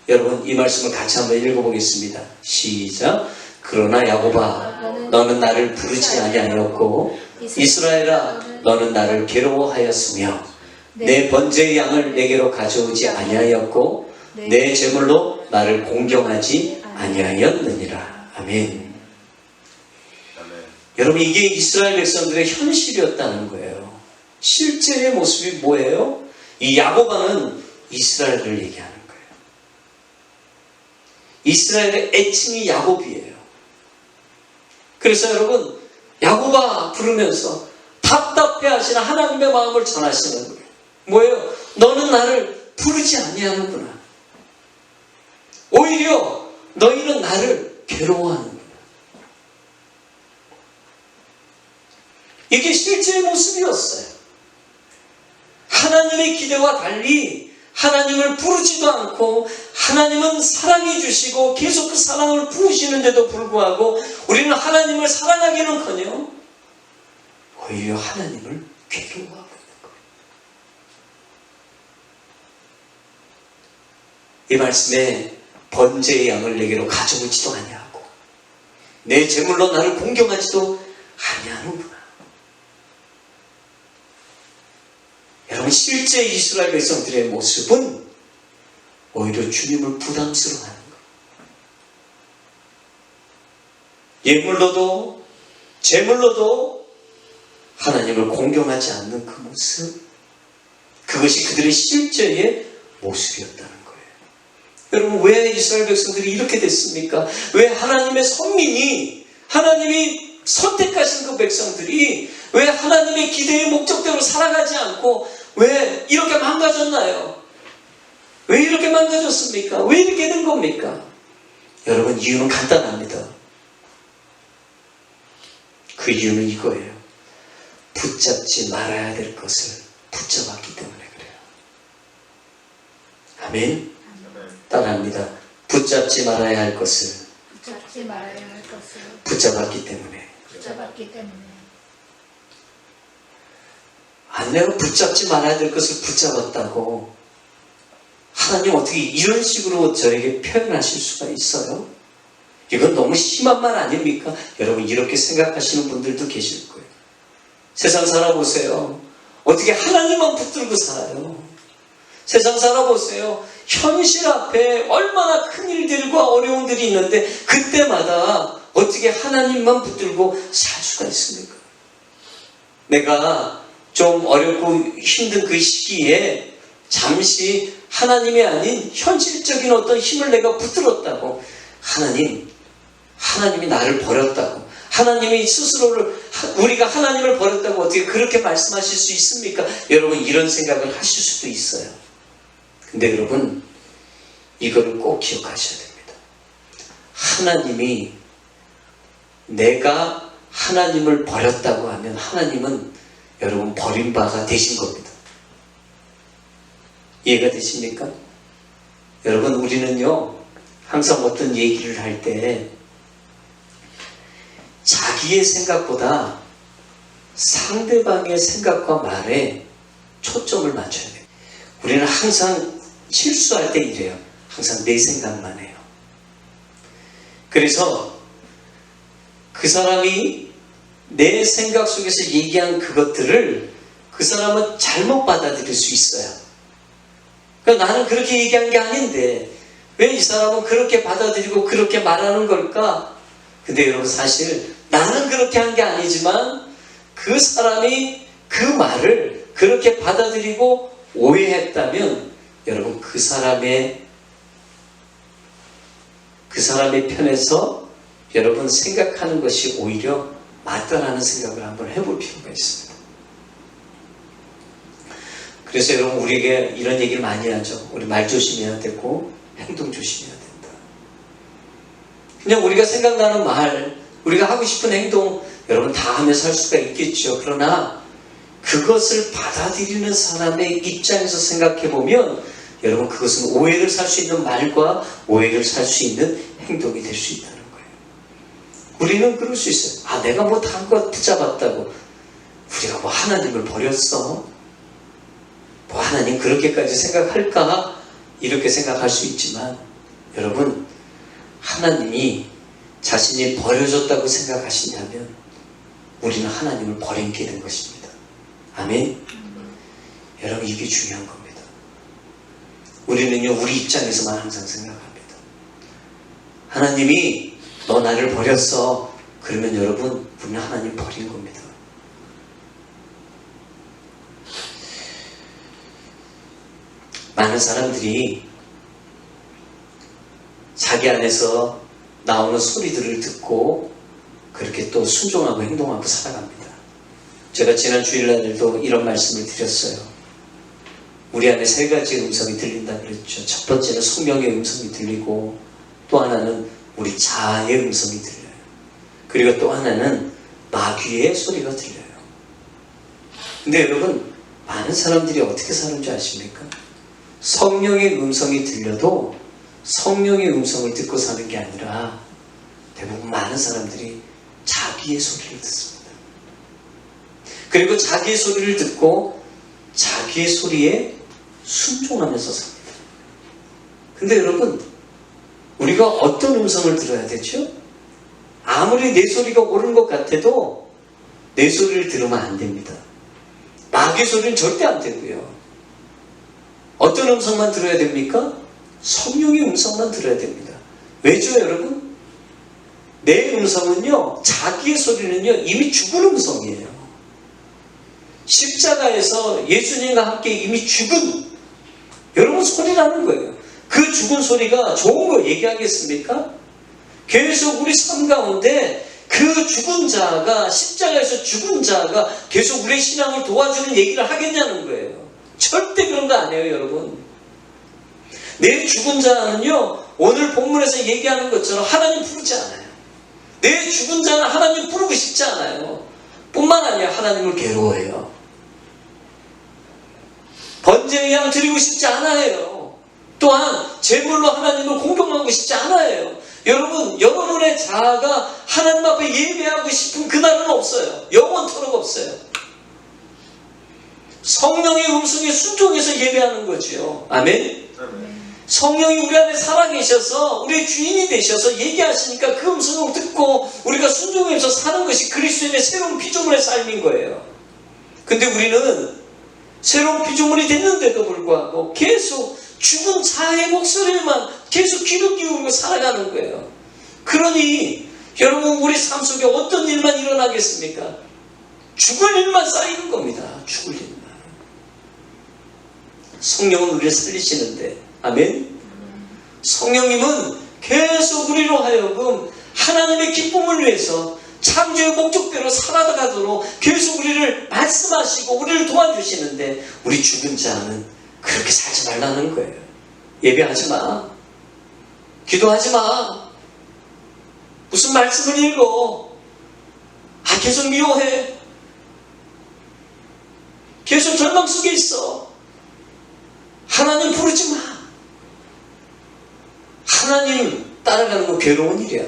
여러분, 이 말씀을 같이 한번 읽어보겠습니다. 시작. 그러나 야곱아, 너는 나를 부르지 아니하였고 이스라엘아, 너는 나를 괴로워하였으며 내 번제의 양을 내게로 가져오지 아니하였고 내 제물로 나를 공경하지 아니하였느니라. 아멘. 여러분, 이게 이스라엘 백성들의 현실이었다는 거예요. 실제의 모습이 뭐예요? 이 야곱아는 이스라엘을 얘기하는 거예요. 이스라엘의 애칭이 야곱이에요. 그래서 여러분, 야곱아 부르면서 답답해하시는 하나님의 마음을 전하시는 거예요. 뭐예요? 너는 나를 부르지 아니하는구나. 오히려 너희는 나를 괴로워하는구나. 이게 실제의 모습이었어요. 하나님의 기대와 달리 하나님을 부르지도 않고 하나님은 사랑해 주시고 계속 그 사랑을 부으시는데도 불구하고 우리는 하나님을 사랑하기는커녕 오히려 하나님을 괴로워하고 있는 거예요. 이 말씀에 번제의 양을 내게로 가져오지도 아니하고 내 제물로 나를 공경하지도 아니하는구나. 여러분, 실제 이스라엘 백성들의 모습은 오히려 주님을 부담스러워하는 것. 예물로도 제물로도 하나님을 공경하지 않는 그 모습, 그것이 그들의 실제의 모습이었다는 거예요. 여러분, 왜 이스라엘 백성들이 이렇게 됐습니까? 왜 하나님의 선민이, 하나님이 선택하신 그 백성들이 왜 하나님의 기대의 목적대로 살아가지 않고 왜 이렇게 망가졌나요? 왜 이렇게 망가졌습니까? 왜 이렇게 된 겁니까? 여러분, 이유는 간단합니다. 그 이유는 이거예요. 붙잡지 말아야 될 것을 붙잡았기 때문에 그래요. 아멘? 따라합니다. 붙잡지 말아야 할 것을 붙잡지 말아야 할 것을 붙잡았기 때문에. 붙잡았기 때문에. 내가 붙잡지 말아야 될 것을 붙잡았다고 하나님 어떻게 이런 식으로 저에게 표현하실 수가 있어요? 이건 너무 심한 말 아닙니까? 여러분, 이렇게 생각하시는 분들도 계실 거예요. 세상 살아보세요. 어떻게 하나님만 붙들고 살아요? 세상 살아보세요. 현실 앞에 얼마나 큰 일들과 어려움들이 있는데 그때마다 어떻게 하나님만 붙들고 살 수가 있습니까? 내가 좀 어렵고 힘든 그 시기에 잠시 하나님이 아닌 현실적인 어떤 힘을 내가 붙들었다고 하나님이 나를 버렸다고, 하나님이 스스로를, 우리가 하나님을 버렸다고 어떻게 그렇게 말씀하실 수 있습니까? 여러분, 이런 생각을 하실 수도 있어요. 근데 여러분, 이거를 꼭 기억하셔야 됩니다. 하나님이, 내가 하나님을 버렸다고 하면 하나님은 여러분 버림바가 되신 겁니다. 이해가 되십니까? 여러분, 우리는요 항상 어떤 얘기를 할 때 자기의 생각보다 상대방의 생각과 말에 초점을 맞춰야 돼요. 우리는 항상 실수할 때 이래요. 항상 내 생각만 해요. 그래서 그 사람이 내 생각 속에서 얘기한 그것들을 그 사람은 잘못 받아들일 수 있어요. 그러니까 나는 그렇게 얘기한 게 아닌데 왜 이 사람은 그렇게 받아들이고 그렇게 말하는 걸까? 근데 여러분, 사실 나는 그렇게 한 게 아니지만 그 사람이 그 말을 그렇게 받아들이고 오해했다면 여러분, 그 사람의 편에서 여러분 생각하는 것이 오히려 맞다라는 생각을 한번 해볼 필요가 있습니다. 그래서 여러분, 우리에게 이런 얘기를 많이 하죠. 우리 말 조심해야 되고 행동 조심해야 된다. 그냥 우리가 생각나는 말, 우리가 하고 싶은 행동 여러분 다 하며 살 수가 있겠죠. 그러나 그것을 받아들이는 사람의 입장에서 생각해 보면 여러분, 그것은 오해를 살 수 있는 말과 오해를 살 수 있는 행동이 될 수 있다는 거예요. 우리는 그럴 수 있어요. 내가 뭐 다 것 붙잡았다고, 우리가 뭐 하나님을 버렸어? 뭐 하나님 그렇게까지 생각할까? 이렇게 생각할 수 있지만 여러분, 하나님이 자신이 버려졌다고 생각하신다면 우리는 하나님을 버리게 된 것입니다. 아멘? 여러분, 이게 중요한 겁니다. 우리는요, 우리 입장에서만 항상 생각합니다. 하나님이 너 나를 버렸어. 그러면 여러분, 우리는 하나님 버린 겁니다. 많은 사람들이 자기 안에서 나오는 소리들을 듣고 그렇게 또 순종하고 행동하고 살아갑니다. 제가 지난 주일날에도 이런 말씀을 드렸어요. 우리 안에 세 가지 음성이 들린다 그랬죠. 첫 번째는 성령의 음성이 들리고, 또 하나는 우리 자아의 음성이 들려요. 그리고 또 하나는 마귀의 소리가 들려요. 근데 여러분, 많은 사람들이 어떻게 사는 줄 아십니까? 성령의 음성이 들려도 성령의 음성을 듣고 사는 게 아니라 대부분 많은 사람들이 자기의 소리를 듣습니다. 그리고 자기의 소리를 듣고 자기의 소리에 순종하면서 삽니다. 근데 여러분, 우리가 어떤 음성을 들어야 되죠? 아무리 내 소리가 옳은 것 같아도 내 소리를 들으면 안 됩니다. 마귀의 소리는 절대 안 되고요. 어떤 음성만 들어야 됩니까? 성령의 음성만 들어야 됩니다. 왜죠, 여러분? 내 음성은요, 자기의 소리는요, 이미 죽은 음성이에요. 십자가에서 예수님과 함께 이미 죽은 여러분 소리라는 거예요. 그 죽은 소리가 좋은 거 얘기하겠습니까? 계속 우리 삶 가운데 그 죽은 자가, 십자가에서 죽은 자가 계속 우리의 신앙을 도와주는 얘기를 하겠냐는 거예요. 절대 그런 거 아니에요, 여러분. 내 죽은 자는요, 오늘 본문에서 얘기하는 것처럼 하나님 부르지 않아요. 내 죽은 자는 하나님 부르고 싶지 않아요. 뿐만 아니라 하나님을 괴로워해요. 번제의 양 드리고 싶지 않아요. 또한 제물로 하나님을 공경하고 싶지 않아요. 여러분, 여러분의 자아가 하나님 앞에 예배하고 싶은 그날은 없어요. 영원토록 없어요. 성령의 음성에 순종해서 예배하는 거죠. 아멘? 성령이 우리 안에 살아계셔서 우리의 주인이 되셔서 얘기하시니까 그 음성을 듣고 우리가 순종해서 사는 것이 그리스도인의 새로운 피조물의 삶인 거예요. 근데 우리는 새로운 피조물이 됐는데도 불구하고 계속 죽은 자의 목소리만 계속 귀를 기울이고 살아가는 거예요. 그러니 여러분, 우리 삶 속에 어떤 일만 일어나겠습니까? 죽을 일만 쌓이는 겁니다. 죽을 일만. 성령은 우리를 살리시는데, 아멘? 성령님은 계속 우리로 하여금 하나님의 기쁨을 위해서 창조의 목적대로 살아가도록 계속 우리를 말씀하시고 우리를 도와주시는데, 우리 죽은 자는 그렇게 살지 말라는 거예요. 예배하지 마. 기도하지 마. 무슨 말씀을 읽어. 계속 미워해. 계속 절망 속에 있어. 하나님 부르지 마. 하나님 따라가는 거 괴로운 일이야.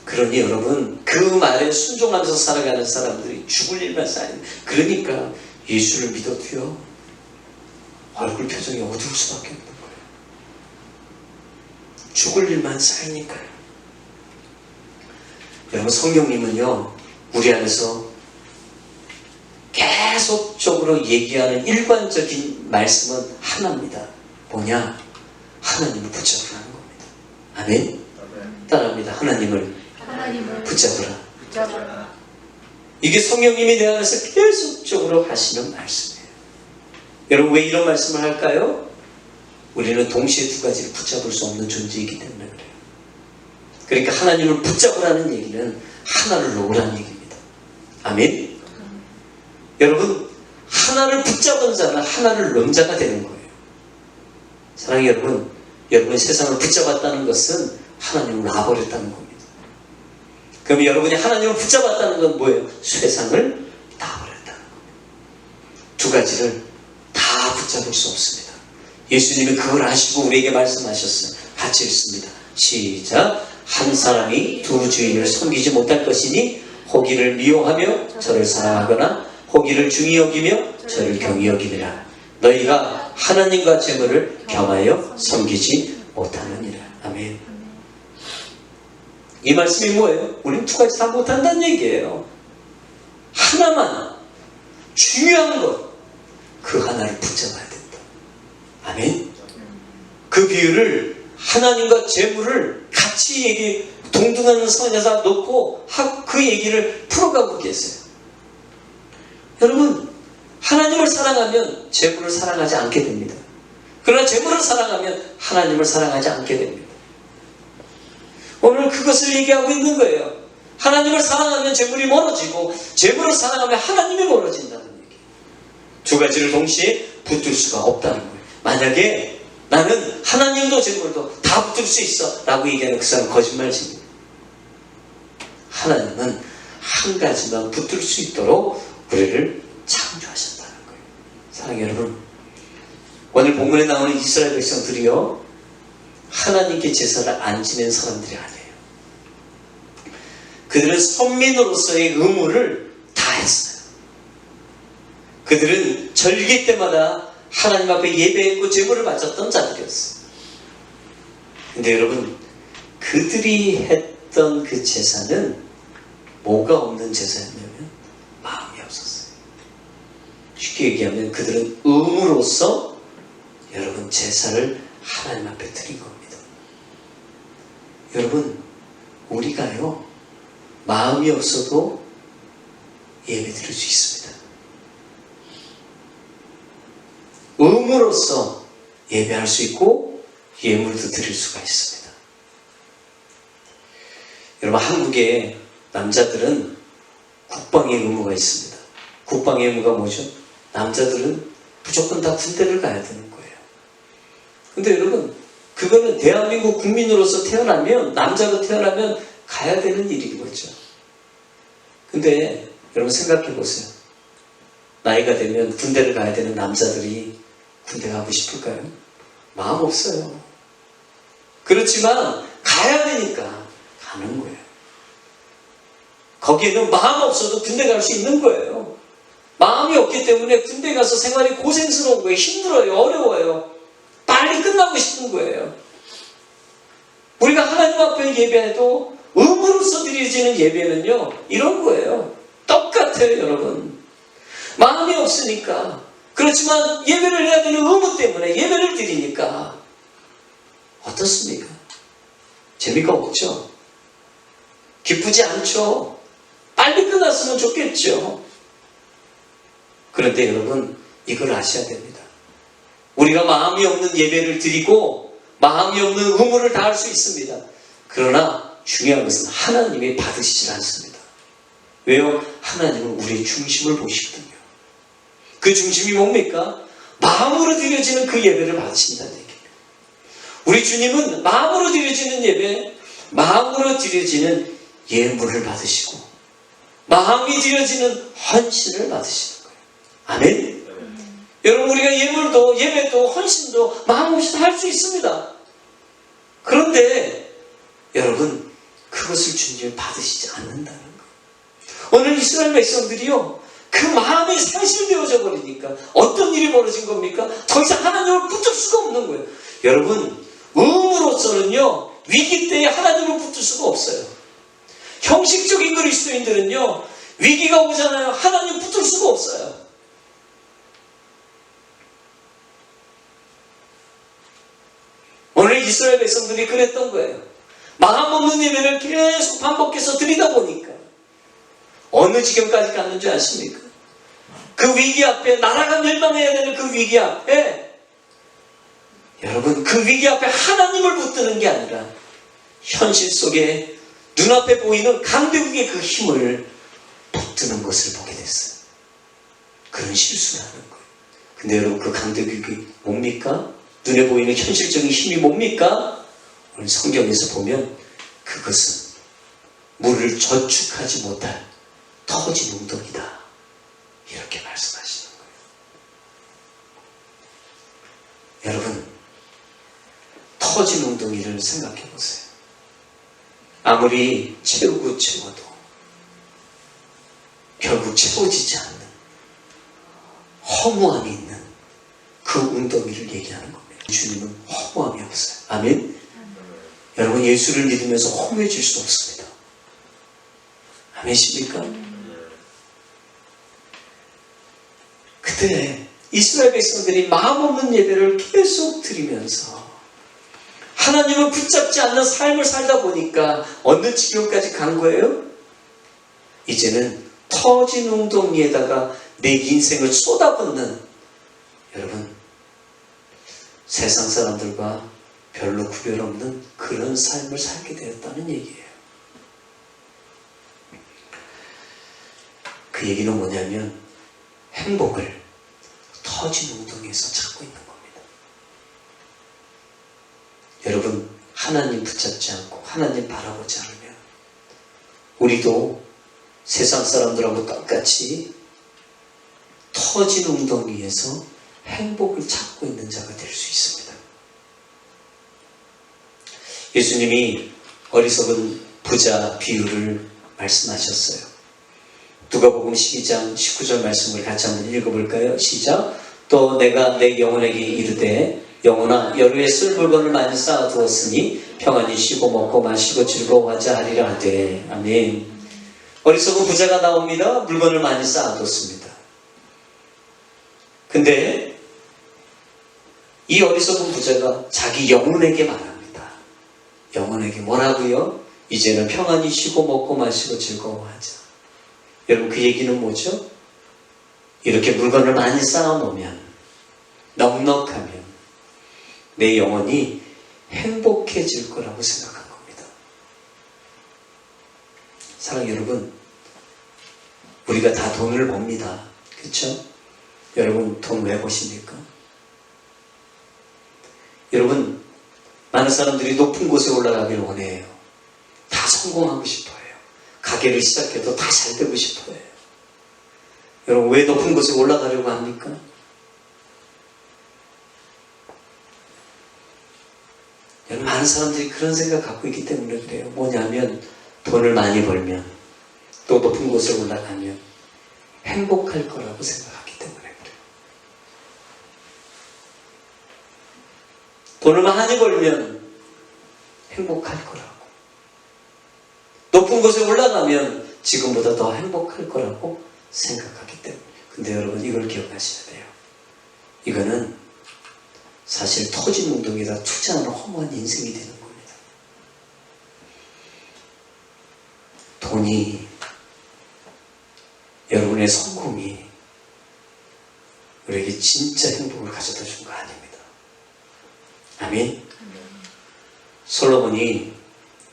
그러니 여러분, 그 말에 순종하면서 살아가는 사람들이 죽을 일만 쌓이는. 그러니까 예수를 믿어도요, 얼굴 표정이 어두울 수밖에 없는 거예요. 죽을 일만 쌓이니까요. 여러분, 성령님은요, 우리 안에서 계속적으로 얘기하는 일관적인 말씀은 하나입니다. 뭐냐? 하나님을 붙잡으라는 겁니다. 아멘? 따라합니다. 하나님을 붙잡으라. 이게 성령님이 내 안에서 계속적으로 하시는 말씀이에요. 여러분, 왜 이런 말씀을 할까요? 우리는 동시에 두 가지를 붙잡을 수 없는 존재이기 때문에 그래요. 그러니까 하나님을 붙잡으라는 얘기는 하나를 놓으라는 얘기입니다. 아멘? 여러분, 하나를 붙잡은 자는 하나를 놓은 자가 되는 거예요. 사랑하는 여러분, 여러분이 세상을 붙잡았다는 것은 하나님을 놔버렸다는 겁니다. 그럼 여러분이 하나님을 붙잡았다는 건 뭐예요? 세상을 놔버렸다는 겁니다. 두 가지를 다 붙잡을 수 없습니다. 예수님이 그걸 아시고 우리에게 말씀하셨어요. 같이 읽습니다. 시작. 한 사람이 두 주인을 섬기지 못할 것이니 호기를 미워하며 저를 사랑하거나 호기를 중히 여기며 저를 경히 여기니라. 너희가 하나님과 재물을 겸하여 섬기지 못하느니라. 아멘. 이 말씀이 뭐예요? 우리는 두 가지 다 못한다는 얘기예요. 하나만, 중요한 것, 그 하나를 붙잡아야 된다. 아멘. 그 비유를 하나님과 재물을 같이 동등한 선에서 놓고 그 얘기를 풀어가고 계세요. 여러분, 하나님을 사랑하면 재물을 사랑하지 않게 됩니다. 그러나 재물을 사랑하면 하나님을 사랑하지 않게 됩니다. 오늘 그것을 얘기하고 있는 거예요. 하나님을 사랑하면 재물이 멀어지고 재물을 사랑하면 하나님이 멀어진다는 얘기. 두 가지를 동시에 붙들 수가 없다는 거예요. 만약에 나는 하나님도 재물도 다 붙들 수 있어 라고 얘기하는 그 사람은 거짓말입니다. 하나님은 한 가지만 붙들 수 있도록 우리를 창조하셨다는 거예요. 사랑하는 여러분, 오늘 본문에 나오는 이스라엘 백성들이요, 하나님께 제사를 안 지낸 사람들이 아니에요. 그들은 선민으로서의 의무를 다 했어요. 그들은 절기 때마다 하나님 앞에 예배했고 제물을 바쳤던 자들이었어요. 근데 여러분, 그들이 했던 그 제사는 뭐가 없는 제사였냐면 마음이 없었어요. 쉽게 얘기하면 그들은 의무로서 여러분 제사를 하나님 앞에 드린 겁니다. 여러분, 우리가요 마음이 없어도 예배 드릴 수 있습니다. 의무로서 예배할 수 있고 예물도 드릴 수가 있습니다. 여러분, 한국에 남자들은 국방의 의무가 있습니다. 국방의 의무가 뭐죠? 남자들은 무조건 다 군대를 가야 되는 거예요. 근데 여러분, 그거는 대한민국 국민으로서 태어나면, 남자로 태어나면 가야 되는 일인 거죠. 근데 여러분 생각해 보세요. 나이가 되면 군대를 가야 되는 남자들이 군대 가고 싶을까요? 마음 없어요. 그렇지만 가야 되니까 가는 거예요. 거기에는 마음 없어도 군대 갈 수 있는 거예요. 마음이 없기 때문에 군대 가서 생활이 고생스러운 거예요. 힘들어요. 어려워요. 빨리 끝나고 싶은 거예요. 우리가 하나님 앞에 예배해도 의무로서 드려지는 예배는요 이런 거예요. 똑같아요. 여러분, 마음이 없으니까, 그렇지만 예배를 해야 되는 의무 때문에 예배를 드리니까 어떻습니까? 재미가 없죠? 기쁘지 않죠? 빨리 끝났으면 좋겠죠? 그런데 여러분, 이걸 아셔야 됩니다. 우리가 마음이 없는 예배를 드리고 마음이 없는 의무를 다할 수 있습니다. 그러나 중요한 것은 하나님이 받으시질 않습니다. 왜요? 하나님은 우리의 중심을 보시거든요. 그 중심이 뭡니까? 마음으로 드려지는 그 예배를 받으신다는 얘기예요. 우리 주님은 마음으로 드려지는 예배, 마음으로 드려지는 예물을 받으시고 마음이 드려지는 헌신을 받으시는 거예요. 아멘? 여러분, 우리가 예물도 예배도 헌신도 마음 없이 다 할 수 있습니다. 그런데 여러분, 그것을 주님이 받으시지 않는다는 거예요. 오늘 이스라엘 백성들이요 그 마음이 상실되어져 버리니까 어떤 일이 벌어진 겁니까? 더 이상 하나님을 붙들 수가 없는 거예요. 여러분, 의무로서는요 위기 때에 하나님을 붙들 수가 없어요. 형식적인 그리스도인들은요 위기가 오잖아요. 하나님 붙들 수가 없어요. 오늘 이스라엘 백성들이 그랬던 거예요. 마음 없는 예배를 계속 반복해서 드리다 보니까 어느 지경까지 갔는지 아십니까? 그 위기 앞에, 나라가 멸망해야 되는 그 위기 앞에, 여러분, 그 위기 앞에 하나님을 붙드는 게 아니라 현실 속에 눈앞에 보이는 강대국의 그 힘을 붙드는 것을 보게 됐어요. 그런 실수를 하는 거예요. 근데 여러분, 그 강대국이 뭡니까? 눈에 보이는 현실적인 힘이 뭡니까? 오늘 성경에서 보면 그것은 물을 저축하지 못할 터진 웅덩이다, 이렇게 말씀하시는 거예요. 여러분, 터진 웅덩이를 생각해 보세요. 아무리 채우고 채워도 결국 채워지지 않는 허무함이 있는 그 웅덩이를 얘기하는 겁니다. 주님은 허무함이 없어요. 아멘? 여러분, 예수를 믿으면서 허무해질 수 없습니다. 아멘십니까? 그때 이스라엘 백성들이 마음 없는 예배를 계속 드리면서 하나님을 붙잡지 않는 삶을 살다 보니까 어느 지경까지 간 거예요? 이제는 터진 웅덩이에다가 내 인생을 쏟아붓는, 여러분, 세상 사람들과 별로 구별 없는 그런 삶을 살게 되었다는 얘기예요. 그 얘기는 뭐냐면 행복을 터진 웅덩이에서 찾고 있는 겁니다. 여러분, 하나님 붙잡지 않고 하나님 바라보지 않으면 우리도 세상 사람들하고 똑같이 터진 웅덩이에서 행복을 찾고 있는 자가 될 수 있습니다. 예수님이 어리석은 부자 비유를 말씀하셨어요. 누가복음 12장 19절 말씀을 같이 한번 읽어볼까요? 시작. 또 내가 내 영혼에게 이르되 영혼아 여루에 쓸 물건을 많이 쌓아두었으니 평안히 쉬고 먹고 마시고 즐거워하자 하리라 하되. 아멘. 어리석은 부자가 나옵니다. 물건을 많이 쌓아뒀습니다. 근데 이 어리석은 부자가 자기 영혼에게 말합니다. 영혼에게 뭐라고요? 이제는 평안히 쉬고 먹고 마시고 즐거워하자. 여러분 그 얘기는 뭐죠? 이렇게 물건을 많이 쌓아놓으면, 넉넉하면 내 영혼이 행복해질 거라고 생각한 겁니다. 사랑하는 여러분, 우리가 다 돈을 법니다. 그렇죠? 여러분 돈 왜 버십니까? 여러분, 많은 사람들이 높은 곳에 올라가길 원해요. 다 성공하고 싶어요. 가게를 시작해도 다 잘 되고 싶어요. 여러분 왜 높은 곳에 올라가려고 합니까? 여러분 많은 사람들이 그런 생각 갖고 있기 때문에 그래요. 뭐냐면 돈을 많이 벌면 또 높은 곳에 올라가면 행복할 거라고 생각하기 때문에 그래요. 돈을 많이 벌면 행복할 거라고, 높은 곳에 올라가면 지금보다 더 행복할 거라고 생각하기 때문에. 근데 여러분 이걸 기억하셔야 돼요. 이거는 사실 터진 웅덩이에다 투자하는 허무한 인생이 되는 겁니다. 돈이, 여러분의 성공이 우리에게 진짜 행복을 가져다 준 거 아닙니다. 아멘. 솔로몬이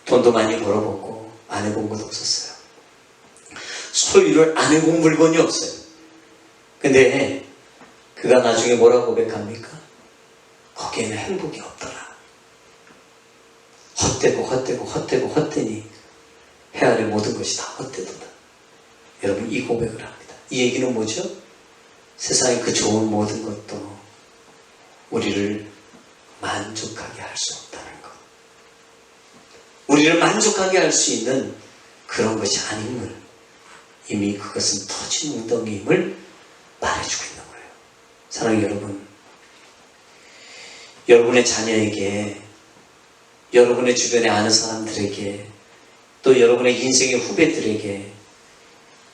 돈도 많이 벌어보고 안 해본 것도 없었어요. 소유를 안 해본 물건이 없어요. 근데 그가 나중에 뭐라고 고백합니까? 거기에는 행복이 없더라. 헛되니 해 아래 모든 것이 다 헛되도다. 여러분 이 고백을 합니다. 이 얘기는 뭐죠? 세상의 그 좋은 모든 것도 우리를 만족하게 할 수 없다는 것. 우리를 만족하게 할 수 있는 그런 것이 아님을, 이미 그것은 터진 웅덩이임을 말해주고 있는 거예요. 사랑하는 여러분, 여러분의 자녀에게, 여러분의 주변에 아는 사람들에게, 또 여러분의 인생의 후배들에게,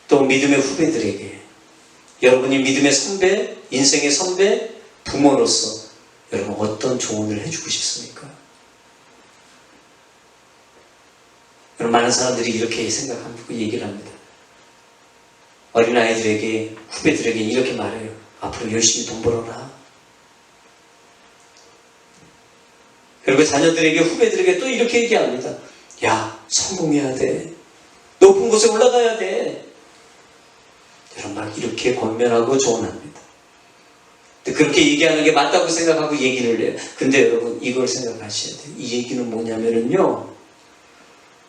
또 믿음의 후배들에게, 여러분이 믿음의 선배, 인생의 선배, 부모로서 여러분 어떤 조언을 해주고 싶습니까? 여러분 많은 사람들이 이렇게 생각하고 얘기를 합니다. 어린아이들에게, 후배들에게 이렇게 말해요. 앞으로 열심히 돈 벌어라. 그리고 자녀들에게, 후배들에게 또 이렇게 얘기합니다. 야, 성공해야 돼. 높은 곳에 올라가야 돼. 여러분 막 이렇게 권면하고 조언합니다. 근데 그렇게 얘기하는 게 맞다고 생각하고 얘기를 해요. 근데 여러분 이걸 생각하셔야 돼요. 이 얘기는 뭐냐면요,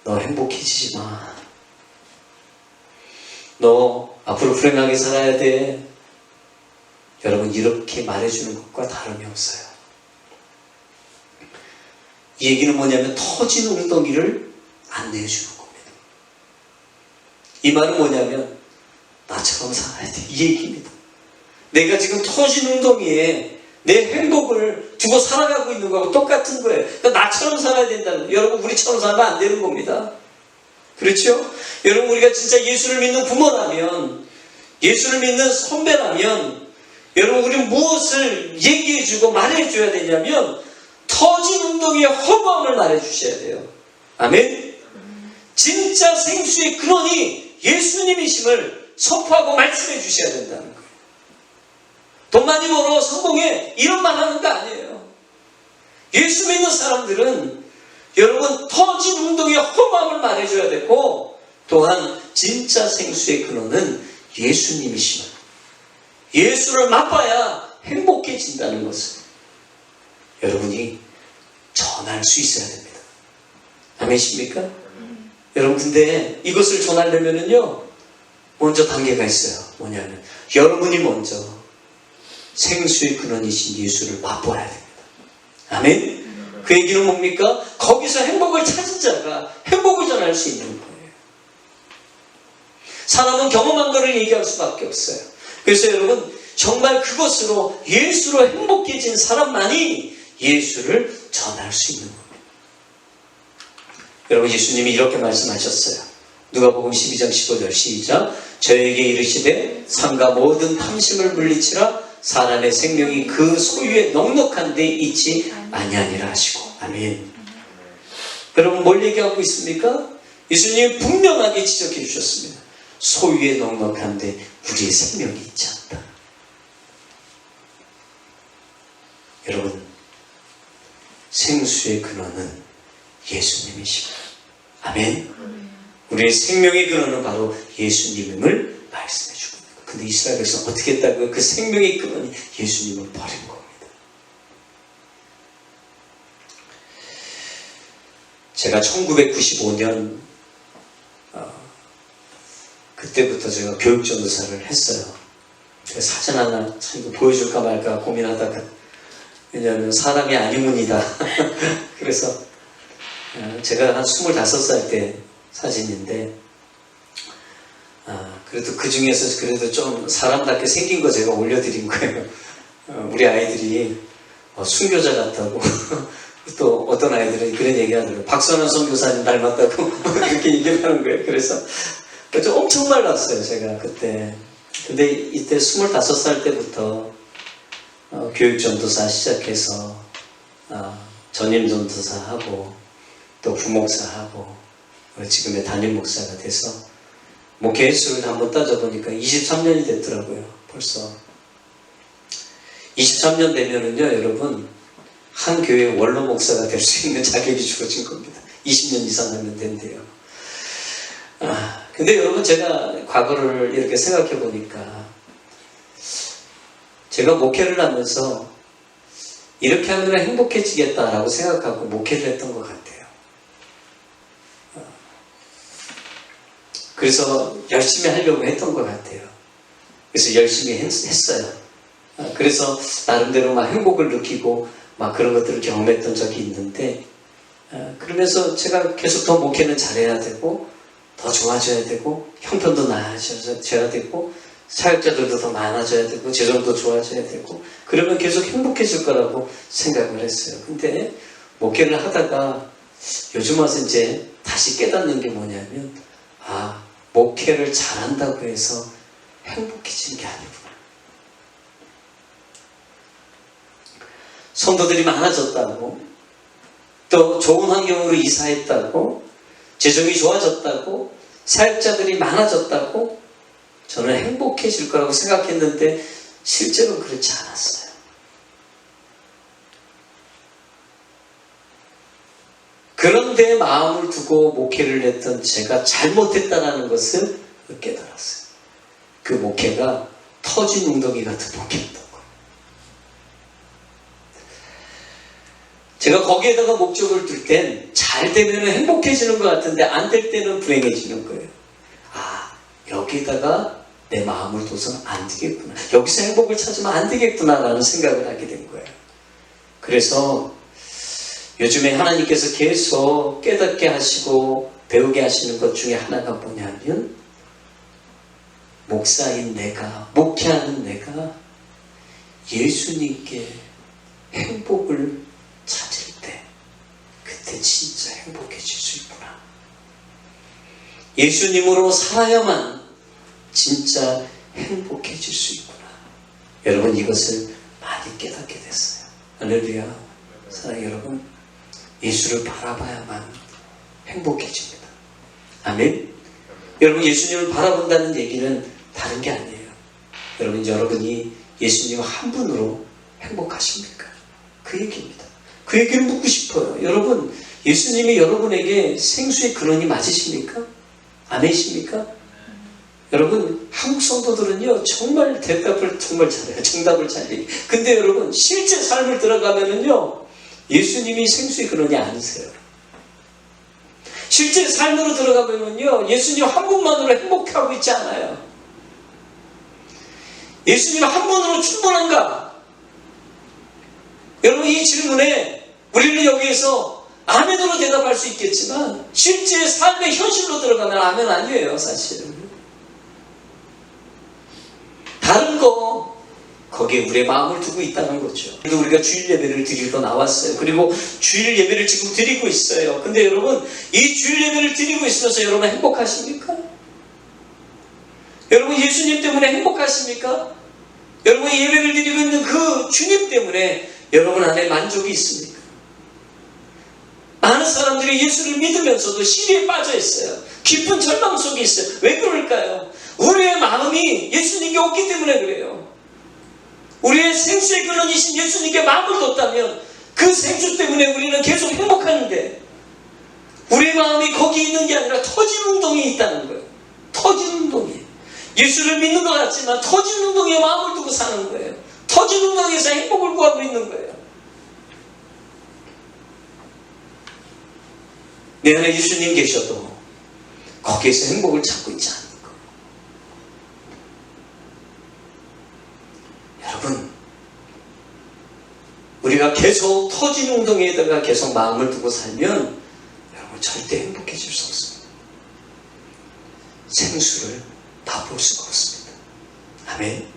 너 행복해지지 마. 너 앞으로 불행하게 살아야 돼. 여러분 이렇게 말해주는 것과 다름이 없어요. 이 얘기는 뭐냐면 터진 웅덩이를 안내해주는 겁니다. 이 말은 뭐냐면 나처럼 살아야 돼, 이 얘기입니다. 내가 지금 터진 웅덩이에 내 행복을 두고 살아가고 있는 거하고 똑같은 거예요. 그러니까 나처럼 살아야 된다는 거예요. 여러분 우리처럼 살면 안 되는 겁니다. 그렇죠? 여러분 우리가 진짜 예수를 믿는 부모라면, 예수를 믿는 선배라면, 여러분 우리는 무엇을 얘기해주고 말해줘야 되냐면 터진 웅덩이의 허무함을 말해주셔야 돼요. 아멘? 진짜 생수의 근원이 예수님이심을 선포하고 말씀해 주셔야 된다는 거예요. 돈 많이 벌어 성공해 이런 말 하는 거 아니에요. 예수 믿는 사람들은 여러분 터진 웅덩이의 허무함을 말해줘야 되고, 또한 진짜 생수의 근원은 예수님이심을, 예수를 맛봐야 행복해진다는 것을 여러분이 전할 수 있어야 됩니다. 아멘이십니까? 여러분 근데 이것을 전하려면요 먼저 단계가 있어요. 뭐냐면 여러분이 먼저 생수의 근원이신 예수를 맛보아야 됩니다. 아멘? 그 얘기는 뭡니까? 거기서 행복을 찾은 자가 행복을 전할 수 있는 거예요. 사람은 경험한 거를 얘기할 수밖에 없어요. 그래서 여러분 정말 그것으로 예수로 행복해진 사람만이 예수를 전할 수 있는 겁니다. 여러분, 예수님이 이렇게 말씀하셨어요. 누가복음 12장 15절 시작. 저에게 이르시되 삼가 모든 탐심을 물리치라. 사람의 생명이 그 소유에 넉넉한 데 있지 아니하니라 하시고. 아멘. 여러분, 뭘 얘기하고 있습니까? 예수님이 분명하게 지적해 주셨습니다. 소유에 넉넉한 데 우리의 생명이 있지 않다. 여러분, 생수의 근원은 예수님이십니다. 아멘. 우리의 생명의 근원은 바로 예수님임을 말씀해 주고 있는 거예요. 근데 이스라엘 백성 어떻게 했다고요? 그 생명의 근원이 예수님을 버린 겁니다. 제가 1995년 그때부터 제가 교육전도사를 했어요. 사진 하나 참 이거 보여줄까 말까 고민하다가, 왜냐하면 사람이 아니문이다. 그래서 제가 한 25살 때 사진인데, 그래도 그 중에서 그래도 좀 사람답게 생긴 거 제가 올려드린 거예요. 우리 아이들이 순교자 같다고 또 어떤 아이들은 그런 얘기 하더라고요. 박선원 선교사님 닮았다고 그렇게 얘기를 하는 거예요. 그래서 엄청 말랐어요, 제가 그때. 근데 이때 25살 때부터 교육전도사 시작해서 전임전도사하고 또 부목사하고 지금의 담임목사가 돼서 목회 횟수를 한번 따져보니까 23년이 됐더라고요. 벌써 23년 되면은요, 여러분, 한 교회 원로 목사가 될 수 있는 자격이 주어진 겁니다. 20년 이상 하면 된대요. 근데 여러분, 제가 과거를 이렇게 생각해 보니까 제가 목회를 하면서 이렇게 하면 행복해지겠다라고 생각하고 목회를 했던 것 같아요. 그래서 열심히 하려고 했던 것 같아요. 그래서 열심히 했어요. 그래서 나름대로 막 행복을 느끼고 막 그런 것들을 경험했던 적이 있는데, 그러면서 제가 계속 더 목회는 잘해야 되고 더 좋아져야 되고 형편도 나아져야 되고 사역자들도 더 많아져야 되고 재정도 좋아져야 되고 그러면 계속 행복해질 거라고 생각을 했어요. 근데 목회를 하다가 요즘 와서 이제 다시 깨닫는 게 뭐냐면, 목회를 잘한다고 해서 행복해지는 게 아니구나. 성도들이 많아졌다고, 또 좋은 환경으로 이사했다고, 재정이 좋아졌다고, 사역자들이 많아졌다고 저는 행복해질 거라고 생각했는데 실제로 그렇지 않았어요. 그런데 마음을 두고 목회를 했던 제가 잘못했다는 것을 깨달았어요. 그 목회가 터진 웅덩이 같은 목회였던 거예요. 제가 거기에다가 목적을 둘 땐 잘 되면 행복해지는 것 같은데 안 될 때는 불행해지는 거예요. 여기에다가 내 마음을 둬서는 안 되겠구나. 여기서 행복을 찾으면 안 되겠구나라는 생각을 하게 된 거예요. 그래서 요즘에 하나님께서 계속 깨닫게 하시고 배우게 하시는 것 중에 하나가 뭐냐면, 목사인 내가, 목회하는 내가 예수님께 행복을 찾을 때 그때 진짜 행복해질 수 있구나. 예수님으로 살아야만 진짜 행복해질 수 있구나. 여러분, 이것을 많이 깨닫게 됐어요. 할렐루야. 사랑하는 여러분, 예수를 바라봐야만 행복해집니다. 아멘. 여러분, 예수님을 바라본다는 얘기는 다른 게 아니에요. 여러분이 예수님 한 분으로 행복하십니까? 그 얘기입니다. 그 얘기를 묻고 싶어요. 여러분, 예수님이 여러분에게 생수의 근원이 맞으십니까? 아멘이십니까? 여러분, 한국 성도들은요, 정말 대답을 정말 잘해요. 정답을 잘 얘기해요. 근데 여러분, 실제 삶을 들어가면은요, 예수님이 생수의 근원이 아니세요. 실제 삶으로 들어가면요, 예수님 한 분만으로 행복하고 있지 않아요. 예수님 한 분으로 충분한가? 여러분, 이 질문에 우리는 여기에서 아멘으로 대답할 수 있겠지만 실제 삶의 현실로 들어가면 아멘 아니에요, 사실은. 다른 거 거기에 우리의 마음을 두고 있다는 거죠. 그래도 우리가 주일 예배를 드리러 나왔어요. 그리고 주일 예배를 지금 드리고 있어요. 근데 여러분, 이 주일 예배를 드리고 있으면서 여러분 행복하십니까? 여러분 예수님 때문에 행복하십니까? 여러분 예배를 드리고 있는 그 주님 때문에 여러분 안에 만족이 있습니까? 많은 사람들이 예수를 믿으면서도 시리에 빠져 있어요. 깊은 절망 속에 있어요. 왜 그럴까요? 우리의 마음이 예수님께 없기 때문에 그래요. 우리의 생수의 근원이신 예수님께 마음을 뒀다면 그 생수 때문에 우리는 계속 행복하는데 우리의 마음이 거기 있는 게 아니라 터진 운동이 있다는 거예요. 터진 운동이. 예수를 믿는 것 같지만 터진 운동에 마음을 두고 사는 거예요. 터진 운동에서 행복을 구하고 있는 거예요. 내 안에 예수님 계셔도 거기에서 행복을 찾고 있지 않는 거. 여러분, 우리가 계속 터진 운동에다가 계속 마음을 두고 살면 여러분 절대 행복해질 수 없습니다. 생수를 맛볼 수가 없습니다. 아멘.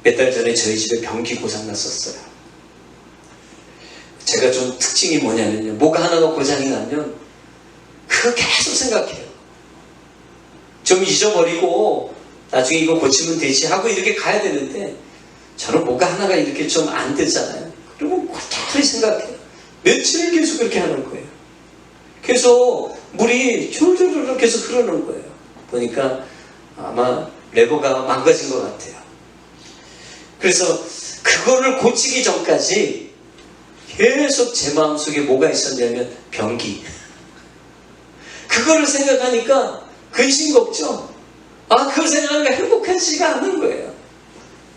몇 달 전에 저희 집에 변기 고장 났었어요. 제가 좀 특징이 뭐냐면요, 뭐가 하나가 고장이 나면 그거 계속 생각해요. 좀 잊어버리고 나중에 이거 고치면 되지 하고 이렇게 가야 되는데 저는 뭐가 하나가 이렇게 좀 안 되잖아요. 그리고 고스란히 생각해요. 며칠을 계속 그렇게 하는 거예요. 계속 물이 줄줄줄 계속 흐르는 거예요. 보니까 아마 레버가 망가진 것 같아요. 그래서 그거를 고치기 전까지 계속 제 마음속에 뭐가 있었냐면 변기. 그거를 생각하니까 근심이 없죠. 그걸 생각하니까 행복하지가 않은 거예요.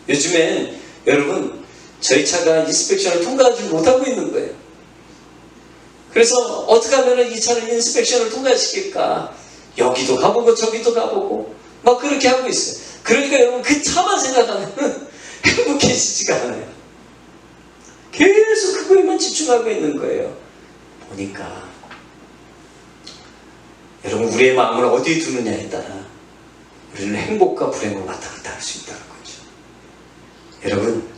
요즘엔 여러분 저희 차가 인스펙션을 통과하지 못하고 있는 거예요. 그래서 어떻게 하면 이 차를 인스펙션을 통과시킬까, 여기도 가보고 저기도 가보고 막 그렇게 하고 있어요. 그러니까 여러분 그 차만 생각하면 행복해지지가 않아요. 계속 그거에만 집중하고 있는 거예요. 보니까 여러분 우리의 마음을 어디에 두느냐에 따라 우리는 행복과 불행을 왔다 갔다 할 수 있다는 거죠. 여러분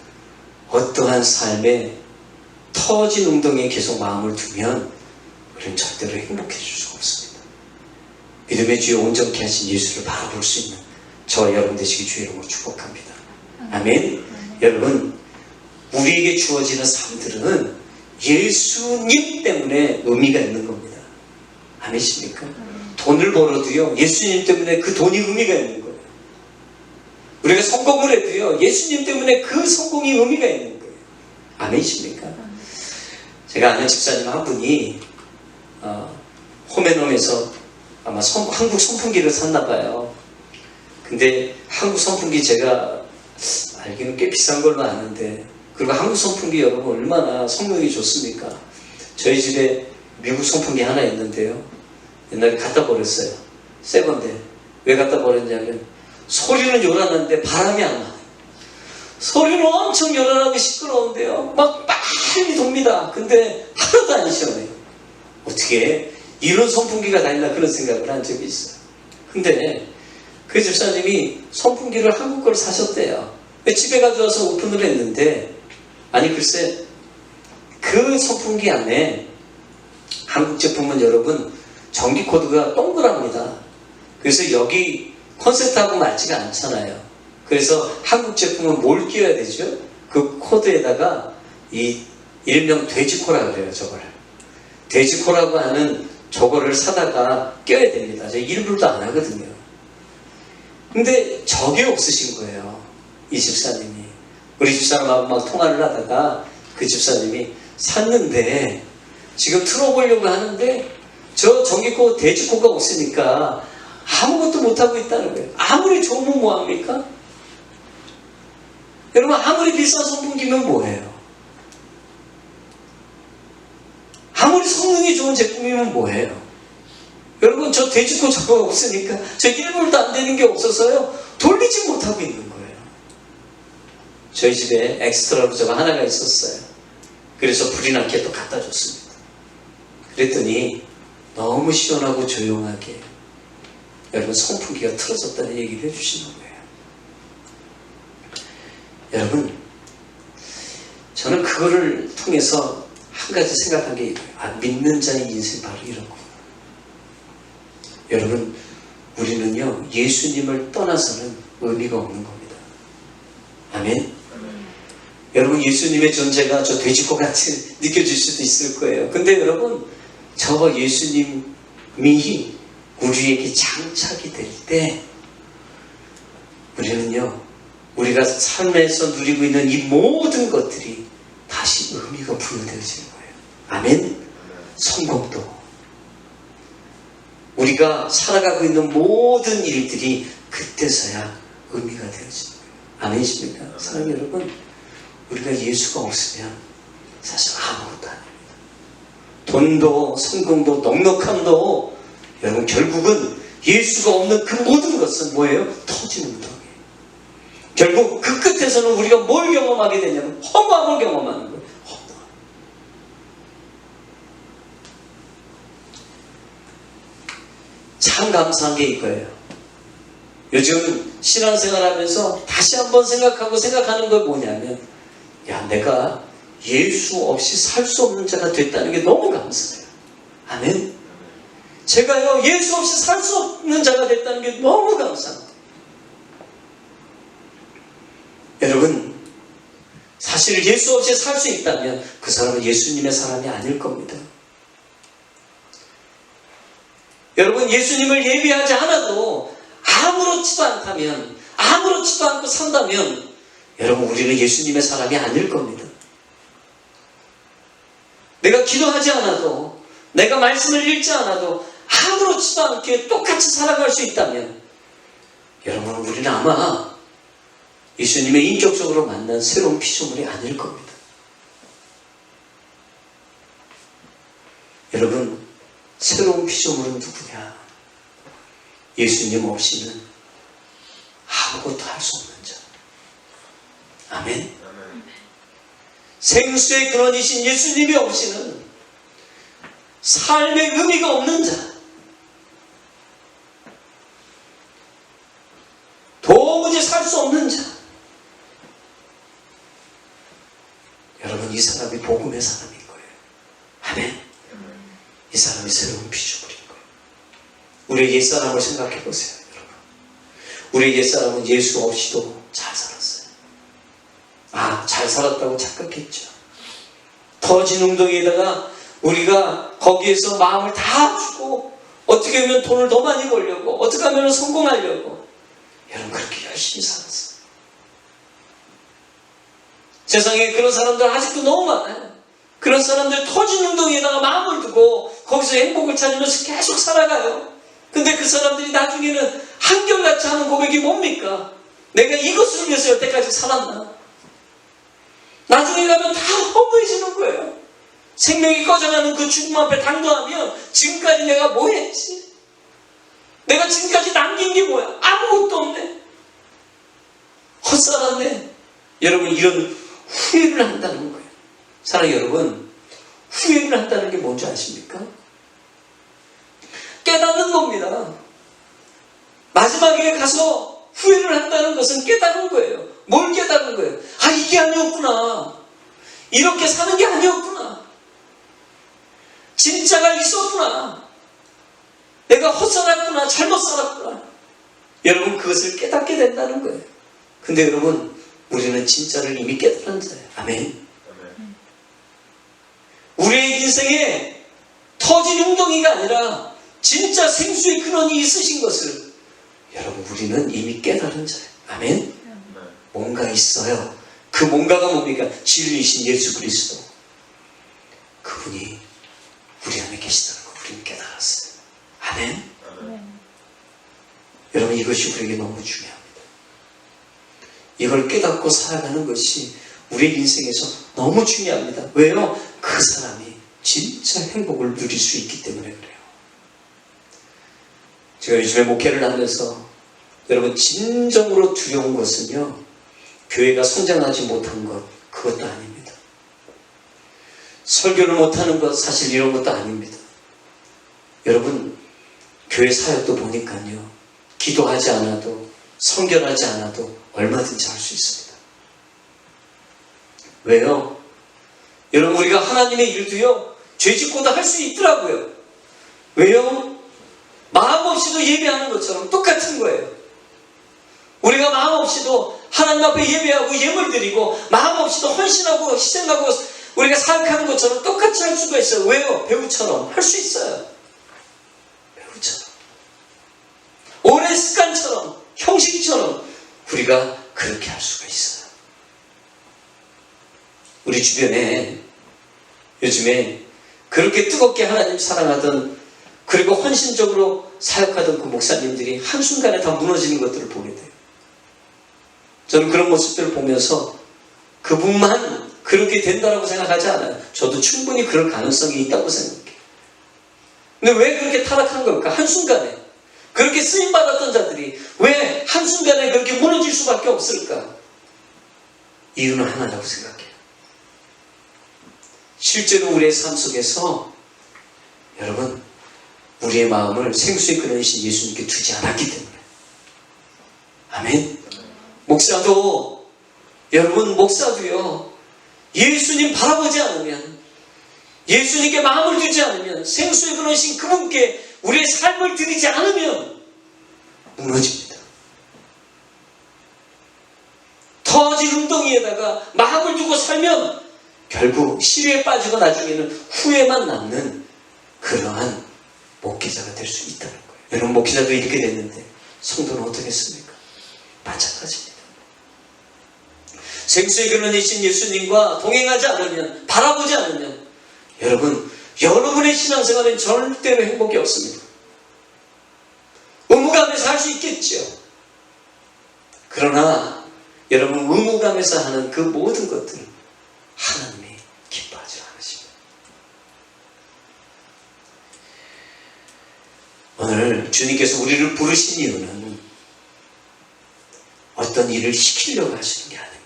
어떠한 삶에 터진 운동에 계속 마음을 두면 우리는 절대로 행복해질 수가 없습니다. 믿음의 주에 온전케 하신 예수를 바라볼 수 있는 저와 여러분 되시기 주의 이름으로 축복합니다. 아멘. 여러분 우리에게 주어지는 삶들은 예수님 때문에 의미가 있는 겁니다. 아니십니까? 돈을 벌어도요 예수님 때문에 그 돈이 의미가 있는 거예요. 우리가 성공을 해도요 예수님 때문에 그 성공이 의미가 있는 거예요. 아니십니까? 제가 아는 집사님 한 분이 홈앤홈에서 아마 한국 선풍기를 샀나 봐요. 근데 한국 선풍기 제가 알기는 꽤 비싼 걸로 아는데, 그리고 한국 선풍기 여러분 얼마나 성능이 좋습니까? 저희 집에 미국 선풍기 하나 있는데요, 옛날에 갖다 버렸어요. 새 건데. 왜 갖다 버렸냐면 소리는 요란한데 바람이 안 나요. 소리는 엄청 요란하고 시끄러운데요 막 빨리 돕니다. 근데 하나도 안 시원해요. 어떻게 이런 선풍기가 다 있나 그런 생각을 한 적이 있어요. 근데 그 집사님이 선풍기를 한국 걸 사셨대요. 집에 가져와서 오픈을 했는데, 아니 글쎄 그 선풍기 안에 한국 제품은 여러분 전기 코드가 동그랍니다. 그래서 여기 콘센트하고 맞지가 않잖아요. 그래서 한국 제품은 뭘 끼워야 되죠? 그 코드에다가 이 일명 돼지코라 그래요. 저걸 돼지코라고 하는 저거를 사다가 껴야 됩니다. 제가 일부러도 안 하거든요. 근데 저게 없으신 거예요. 이 집사님이. 우리 집사람하고 막 통화를 하다가 그 집사님이 샀는데 지금 틀어보려고 하는데 저 전기코 돼지코가 없으니까 아무것도 못하고 있다는 거예요. 아무리 좋으면 뭐합니까? 여러분 아무리 비싼 선풍기면 뭐예요? 아무리 성능이 좋은 제품이면 뭐예요? 여러분 저 돼지코 저거 없으니까 저 1불도 안 되는 게 없어서요 돌리지 못하고 있는 거예요. 저희 집에 엑스트라로 저거 하나가 있었어요. 그래서 불이 나게 또 갖다 줬습니다. 그랬더니 너무 시원하고 조용하게 여러분 선풍기가 틀어졌다는 얘기를 해주시는 거예요. 여러분 그거를 통해서 한 가지 생각한 게 믿는 자의 인생 바로 이런 거예요. 여러분, 우리는요 예수님을 떠나서는 의미가 없는 겁니다. 아멘. 여러분, 예수님의 존재가 저 돼지코 같이 느껴질 수도 있을 거예요. 근데 여러분, 저 예수님이 우리에게 장착이 될 때 우리는요, 우리가 삶에서 누리고 있는 이 모든 것들이 다시 의미가 부여되어지는 거예요. 아멘. 성공도, 우리가 살아가고 있는 모든 일들이 그때서야 의미가 되어지는 거예요. 아멘이십니까? 사랑하는 여러분, 우리가 예수가 없으면 사실 아무것도 아닙니다. 돈도 성공도 넉넉함도 여러분 결국은 예수가 없는 그 모든 것은 뭐예요? 터지는 문턱이에요. 결국 그 끝에서는 우리가 뭘 경험하게 되냐면 허무함을 경험하는 거예요. 허무함. 참 감사한 게 이거예요. 요즘 신앙생활하면서 다시 한번 생각하는 건 뭐냐면, 야, 내가 예수 없이 살 수 없는 자가 됐다는 게 너무 감사해요. 아멘. 제가요 예수 없이 살 수 없는 자가 됐다는 게 너무 감사합니다. 여러분, 사실 예수 없이 살 수 있다면 그 사람은 예수님의 사람이 아닐 겁니다. 여러분, 예수님을 예배하지 않아도 아무렇지도 않다면, 아무렇지도 않고 산다면 여러분, 우리는 예수님의 사람이 아닐 겁니다. 내가 기도하지 않아도, 내가 말씀을 읽지 않아도 아무렇지도 않게 똑같이 살아갈 수 있다면 여러분, 우리는 아마 예수님의 인격적으로 만난 새로운 피조물이 아닐 겁니다. 여러분, 새로운 피조물은 누구냐? 예수님 없이는 아무것도 할 수 없는 자. 아멘. 생수의 근원이신 예수님이 없이는 삶의 의미가 없는 자. 도무지 살 수 없는 자. 여러분, 이 사람이 복음의 사람인 거예요. 아멘. 이 사람이 새로운 피조물인 거예요. 우리의 옛사람을 생각해 보세요, 여러분. 우리의 옛사람은 예수 없이도 잘 살았어요. 아, 잘 살았다고 착각했죠. 터진 웅덩이에다가 우리가 거기에서 마음을 다 주고 어떻게 하면 돈을 더 많이 벌려고, 어떻게 하면 성공하려고 여러분 그렇게 열심히 살았어요. 세상에 그런 사람들 아직도 너무 많아요. 그런 사람들 터진 웅덩이에다가 마음을 두고 거기서 행복을 찾으면서 계속 살아가요. 근데 그 사람들이 나중에는 한결같이 하는 고백이 뭡니까? 내가 이것을 위해서 여태까지 살았나? 나중에 가면 다 허무해지는 거예요. 생명이 꺼져가는 그 죽음 앞에 당도하면 지금까지 내가 뭐 했지? 내가 지금까지 남긴 게 뭐야? 아무것도 없네. 헛살았네. 여러분, 이런 후회를 한다는 거예요. 사랑하는 여러분, 후회를 한다는 게 뭔지 아십니까? 깨닫는 겁니다. 마지막에 가서 후회를 한다는 것은 깨닫는 거예요. 뭘 깨닫는 거예요? 아, 이게 아니었구나. 이렇게 사는 게 아니었구나. 진짜가 있었구나. 내가 헛살았구나. 잘못 살았구나. 여러분, 그것을 깨닫게 된다는 거예요. 근데 여러분, 우리는 진짜를 이미 깨달은 자예요. 아멘. 우리의 인생에 터진 웅덩이가 아니라 진짜 생수의 근원이 있으신 것을 여러분, 우리는 이미 깨달은 자예요. 아멘. 뭔가 있어요. 그 뭔가가 뭡니까? 진리이신 예수 그리스도. 그분이 우리 안에 계시다는 걸 우리는 깨달았어요. 아멘. 여러분, 이것이 우리에게 너무 중요합니다. 이걸 깨닫고 살아가는 것이 우리 인생에서 너무 중요합니다. 왜요? 그 사람이 진짜 행복을 누릴 수 있기 때문에 그래요. 제가 요즘에 목회를 하면서 여러분, 진정으로 두려운 것은요, 교회가 성장하지 못한 것, 그것도 아닙니다. 설교를 못하는 것, 사실 이런 것도 아닙니다. 여러분, 교회 사역도 보니까요, 기도하지 않아도, 성결하지 않아도 얼마든지 할 수 있습니다. 왜요? 여러분, 우리가 하나님의 일도요, 죄짓고도 할 수 있더라고요. 왜요? 마음 없이도 예배하는 것처럼 똑같은 거예요. 우리가 마음 없이도 하나님 앞에 예배하고 예물 드리고 마음 없이도 헌신하고 희생하고 우리가 사역하는 것처럼 똑같이 할 수가 있어요. 왜요? 배우처럼 할 수 있어요. 배우처럼. 오랜 습관처럼, 형식처럼 우리가 그렇게 할 수가 있어요. 우리 주변에 요즘에 그렇게 뜨겁게 하나님 사랑하던, 그리고 헌신적으로 사역하던 그 목사님들이 한순간에 다 무너지는 것들을 보게 돼요. 저는 그런 모습들을 보면서 그분만 그렇게 된다라고 생각하지 않아요. 저도 충분히 그럴 가능성이 있다고 생각해요. 근데 왜 그렇게 타락한 걸까? 한순간에. 그렇게 쓰임받았던 자들이 왜 한순간에 그렇게 무너질 수밖에 없을까? 이유는 하나라고 생각해요. 실제로 우리의 삶 속에서 여러분, 우리의 마음을 생수에 끊으신 예수님께 두지 않았기 때문에. 아멘. 목사도, 여러분, 목사도요, 예수님 바라보지 않으면, 예수님께 마음을 두지 않으면, 생수에 끊으신 그분께 우리의 삶을 드리지 않으면 무너집니다. 터진 웅덩이에다가 마음을 두고 살면 결국 시리에 빠지고 나중에는 후회만 남는 그러한 목회자가 될 수 있다는 거예요. 여러분, 목회자도 이렇게 됐는데 성도는 어떻겠습니까? 마찬가지입니다. 생수의 근원이신 예수님과 동행하지 않으면, 바라보지 않으면 여러분, 여러분의 신앙생활은 절대로 행복이 없습니다. 의무감에서 할 수 있겠죠. 그러나 여러분, 의무감에서 하는 그 모든 것들은 하나님이 기뻐하지 않으십니다. 오늘 주님께서 우리를 부르신 이유는 어떤 일을 시키려고 하시는 게 아닙니다.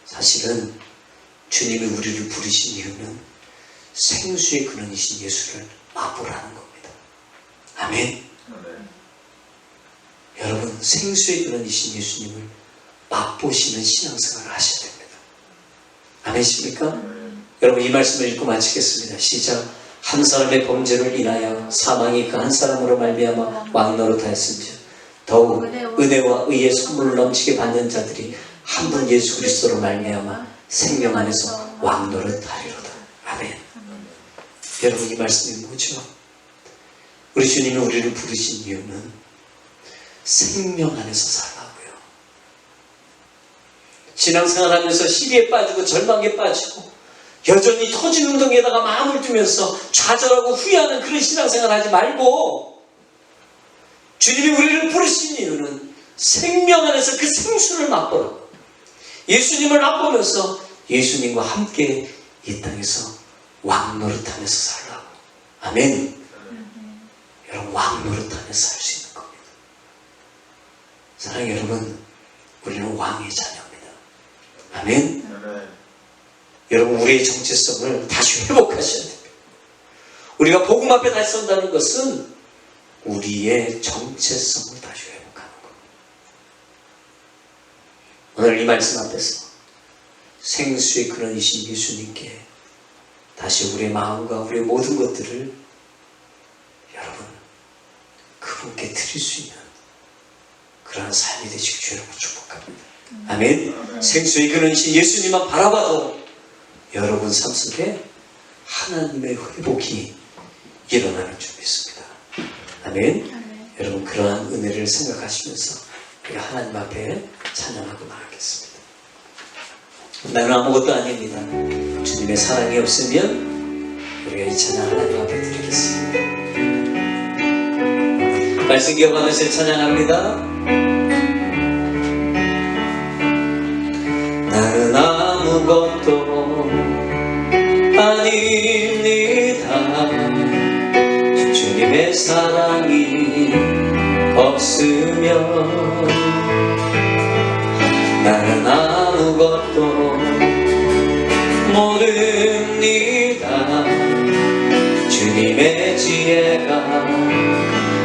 사실은 주님이 우리를 부르신 이유는 생수의 근원이신 예수를 맛보라는 겁니다. 아멘. 여러분, 생수의 근원이신 예수님을 맛보시는 신앙생활을 하셔야 됩니다. 아멘이십니까? 여러분, 이 말씀을 읽고 마치겠습니다. 시작. 한 사람의 범죄를 인하여 사망이 그 한 사람으로 말미암아 왕노릇하였은즉 더욱 은혜와 의의 선물을 넘치게 받는 자들이 한 분 예수 그리스도로 말미암아 생명 안에서 왕노릇하리로다. 아멘. 여러분, 이 말씀이 뭐죠? 우리 주님이 우리를 부르신 이유는 생명 안에서 살라고요. 신앙생활하면서 시리에 빠지고 절망에 빠지고 여전히 터진 웅덩이에다가 마음을 두면서 좌절하고 후회하는 그런 신앙생활 하지 말고, 주님이 우리를 부르신 이유는 생명 안에서 그 생수를 맛보라고, 예수님을 맛보면서 예수님과 함께 이 땅에서 왕노릇하면서 살라고. 아멘. 여러분, 왕노릇하면서 살 수 있는 겁니다. 사랑하는 여러분, 우리는 왕의 자녀입니다. 아멘. 여러분, 우리의 정체성을 다시 회복하셔야 됩니다. 우리가 복음 앞에 다시 선다는 것은 우리의 정체성을 다시 회복하는 겁니다. 오늘 이 말씀 앞에서 생수의 근원이신 예수님께 다시 우리의 마음과 우리의 모든 것들을 여러분, 그분께 드릴 수 있는 그러한 삶이 되시길 주의 이름으로 축복합니다. 아멘. 생수의 근원이신 예수님만 바라봐도 여러분 삶 속에 하나님의 회복이 일어나는 줄 믿습니다. 아멘. 여러분, 그러한 은혜를 생각하시면서 우리가 하나님 앞에 찬양하고 나가겠습니다. 나는 아무것도 아닙니다. 주님의 사랑이 없으면 우리가 이 찬양 하나님 앞에 드리겠습니다. 말씀 기억하면서 찬양합니다. 나는 아무것도 아닙니다. 주님의 사랑이 없으면 나는 아무것도 모릅니다. 주님의 지혜가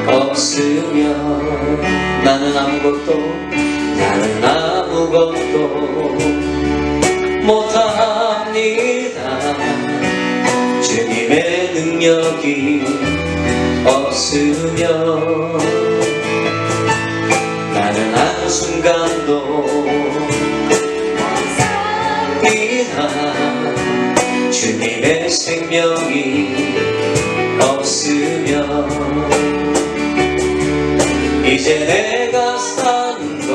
없으면 나는 아무것도 못합니다. 주님의 능력이 없으면 나는 한순간도 못삽니다. 주님의 생명이 없으면 이제 내가 사는 것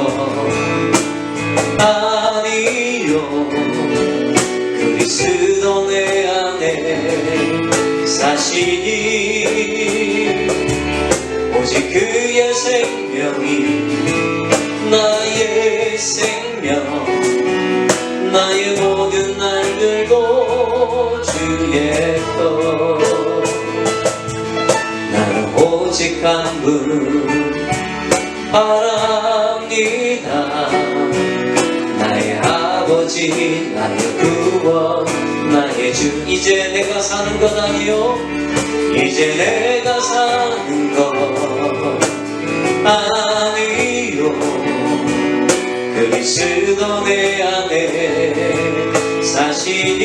아니요, 그리스도 내 안에 사시니 오직 그의 생명이 나의 생명, 나의 모든 날들도 주의 것. 나는 오직 한 분 바랍니다. 나의 아버지, 나의 구원, 나의 주. 이제 내가 사는 것 아니요, 이제 내가 사는 것 아니요, 그리스도 내 안에 사시니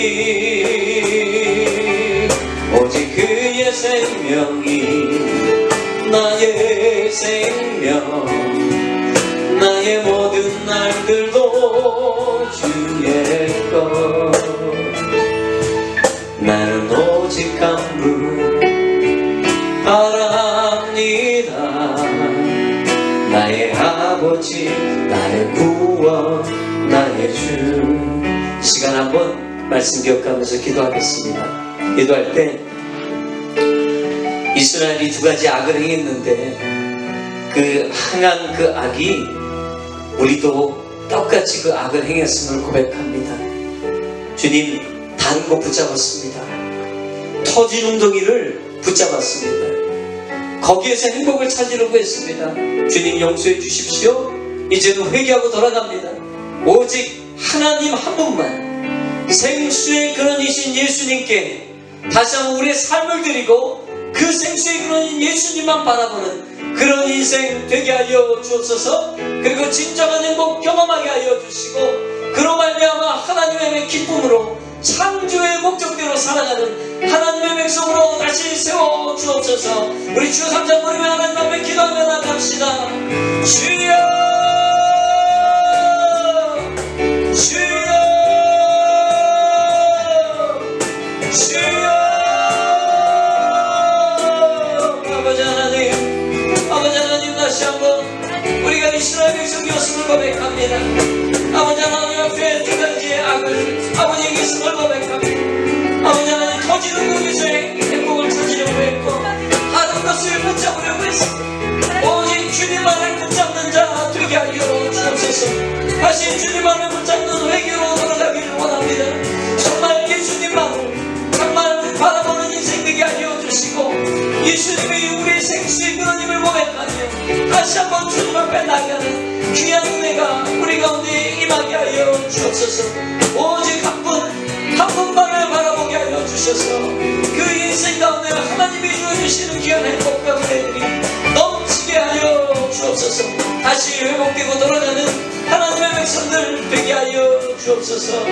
오직 그의 생명이 나의 생명, 나의 모든 날들도 주의 것. 나는 오직 한 분 바랍니다. 나의 아버지, 나의 구원, 나의 주. 이 시간 한번 말씀 기억하면서 기도하겠습니다. 기도할 때 이스라엘이 두 가지 악을 행했는데 그 행한 그 악이 우리도 똑같이 그 악을 행했음을 고백합니다. 주님, 다른 거 붙잡았습니다. 터진 웅덩이를 붙잡았습니다. 거기에서 행복을 찾으려고 했습니다. 주님, 용서해 주십시오. 이제는 회개하고 돌아갑니다. 오직 하나님 한 분만, 생수의 근원이신 예수님께 다시 한번 우리의 삶을 드리고 그 생수의 근원인 예수님만 바라보는 그런 인생 되게 하여 주옵소서. 그리고 진정한 행복 경험하게 하여 주시고 그로 말미암아 하나님의 기쁨으로 창조의 목적대로 살아가는 하나님의 백성으로 다시 세워 주옵소서. 우리 주여 삼장 부르며 하나님 앞에 기도하며 나갑시다. 주여, 주여, 주여. 아버지 하나님, 아버지 하나님, 다시 한번 우리가 이스라엘 백성이었음을 고백합니다. 아버지 하나님 앞에 두 가지의 악을 아버지에게 있음을 고백합니다. 아버지 하나님, 터지는 곳에서 행복을 찾으려고 했고 다른 것을 붙잡으려고 했습니다. 오직 주님만을 붙잡는 자 되게 하여 주옵소서. 다시 주님만을 붙잡는 회개로 돌아가기를 원합니다. 정말 예수님만을 정말 바라보는 인생 되게 하여 주시고 예수님이 우리의 생수의 근원임을 고백하며 다시 한번 주님 앞에 나가는 귀한 은혜가 우리 가운데 임하게 하여 주옵소서. 오직 한 분만을 바라보게 하여 주셔서 그 인생 가운데 하나님이 주어주시는 귀한 행복과 은혜들이 넘치게 하여 주옵소서. 다시 회복되고 돌아가는 하나님의 백성들 되게 하여 주옵소서.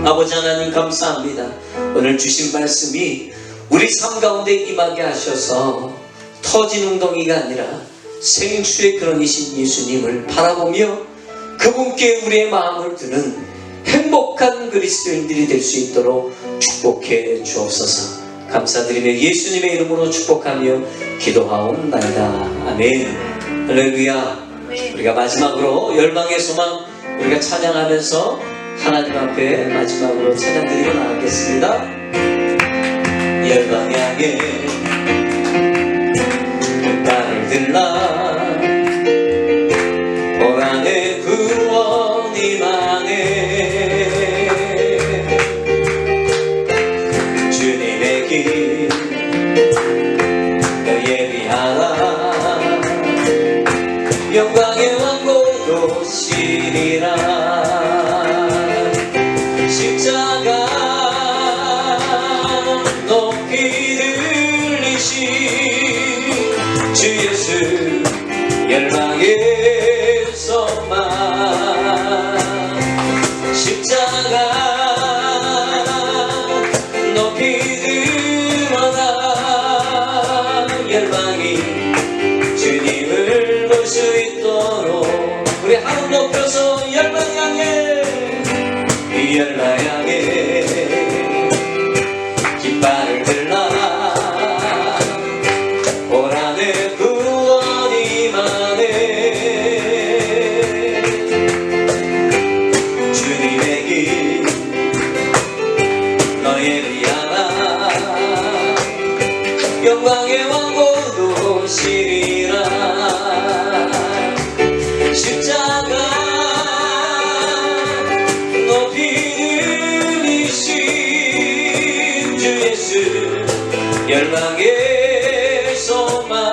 아버지 하나님, 감사합니다. 오늘 주신 말씀이 우리 삶 가운데 임하게 하셔서 터진 웅덩이가 아니라 생수의 근원이신 예수님을 바라보며 그분께 우리의 마음을 두는 행복한 그리스도인들이 될 수 있도록 축복해 주옵소서. 감사드리며 예수님의 이름으로 축복하며 기도하옵나이다. 아멘. 할렐루야. 우리가 마지막으로 열방의 소망 우리가 찬양하면서 하나님 앞에 마지막으로 찬양드리고 나가겠습니다. 열방 향해 나를 들라 보란의 구원 임하네. 주님의 길 예비하라 영광의 왕고도 시리라. 십자가 높이 들리신 주 예수 열방에서만 십자가 일어서 열방 향해 깃발을 들라 오라는 구원 임하네 주님의 길 너의 위하라 영광의 왕국도 시리라 십자가 높이 들리신 주 예수 열방의 소망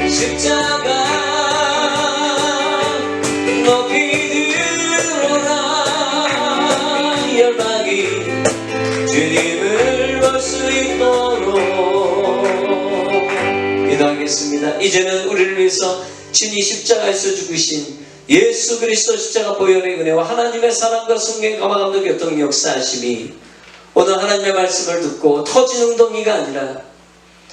십자가 높이 들어라 열방이 주님을 볼 수 있도록 기도하겠습니다. 이제는 우리를 위해서 친히 십자가에서 죽으신 예수 그리스도 십자가 보혈의 은혜와 하나님의 사랑과 성령의 감화감동 교통 역사하심이 오늘 하나님의 말씀을 듣고 터진 웅덩이가 아니라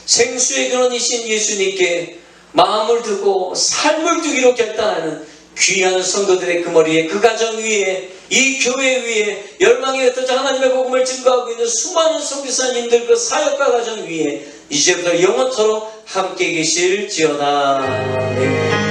생수의 근원이신 예수님께 마음을 두고 삶을 두기로 결단하는 귀한 성도들의 그 머리에 그 가정 위에 이 교회 위에 열방에 흩어져 하나님의 복음을 증거하고 있는 수많은 선교사님들 그 사역과 가정 위에 이제부터 영원토록 함께 계실지어다.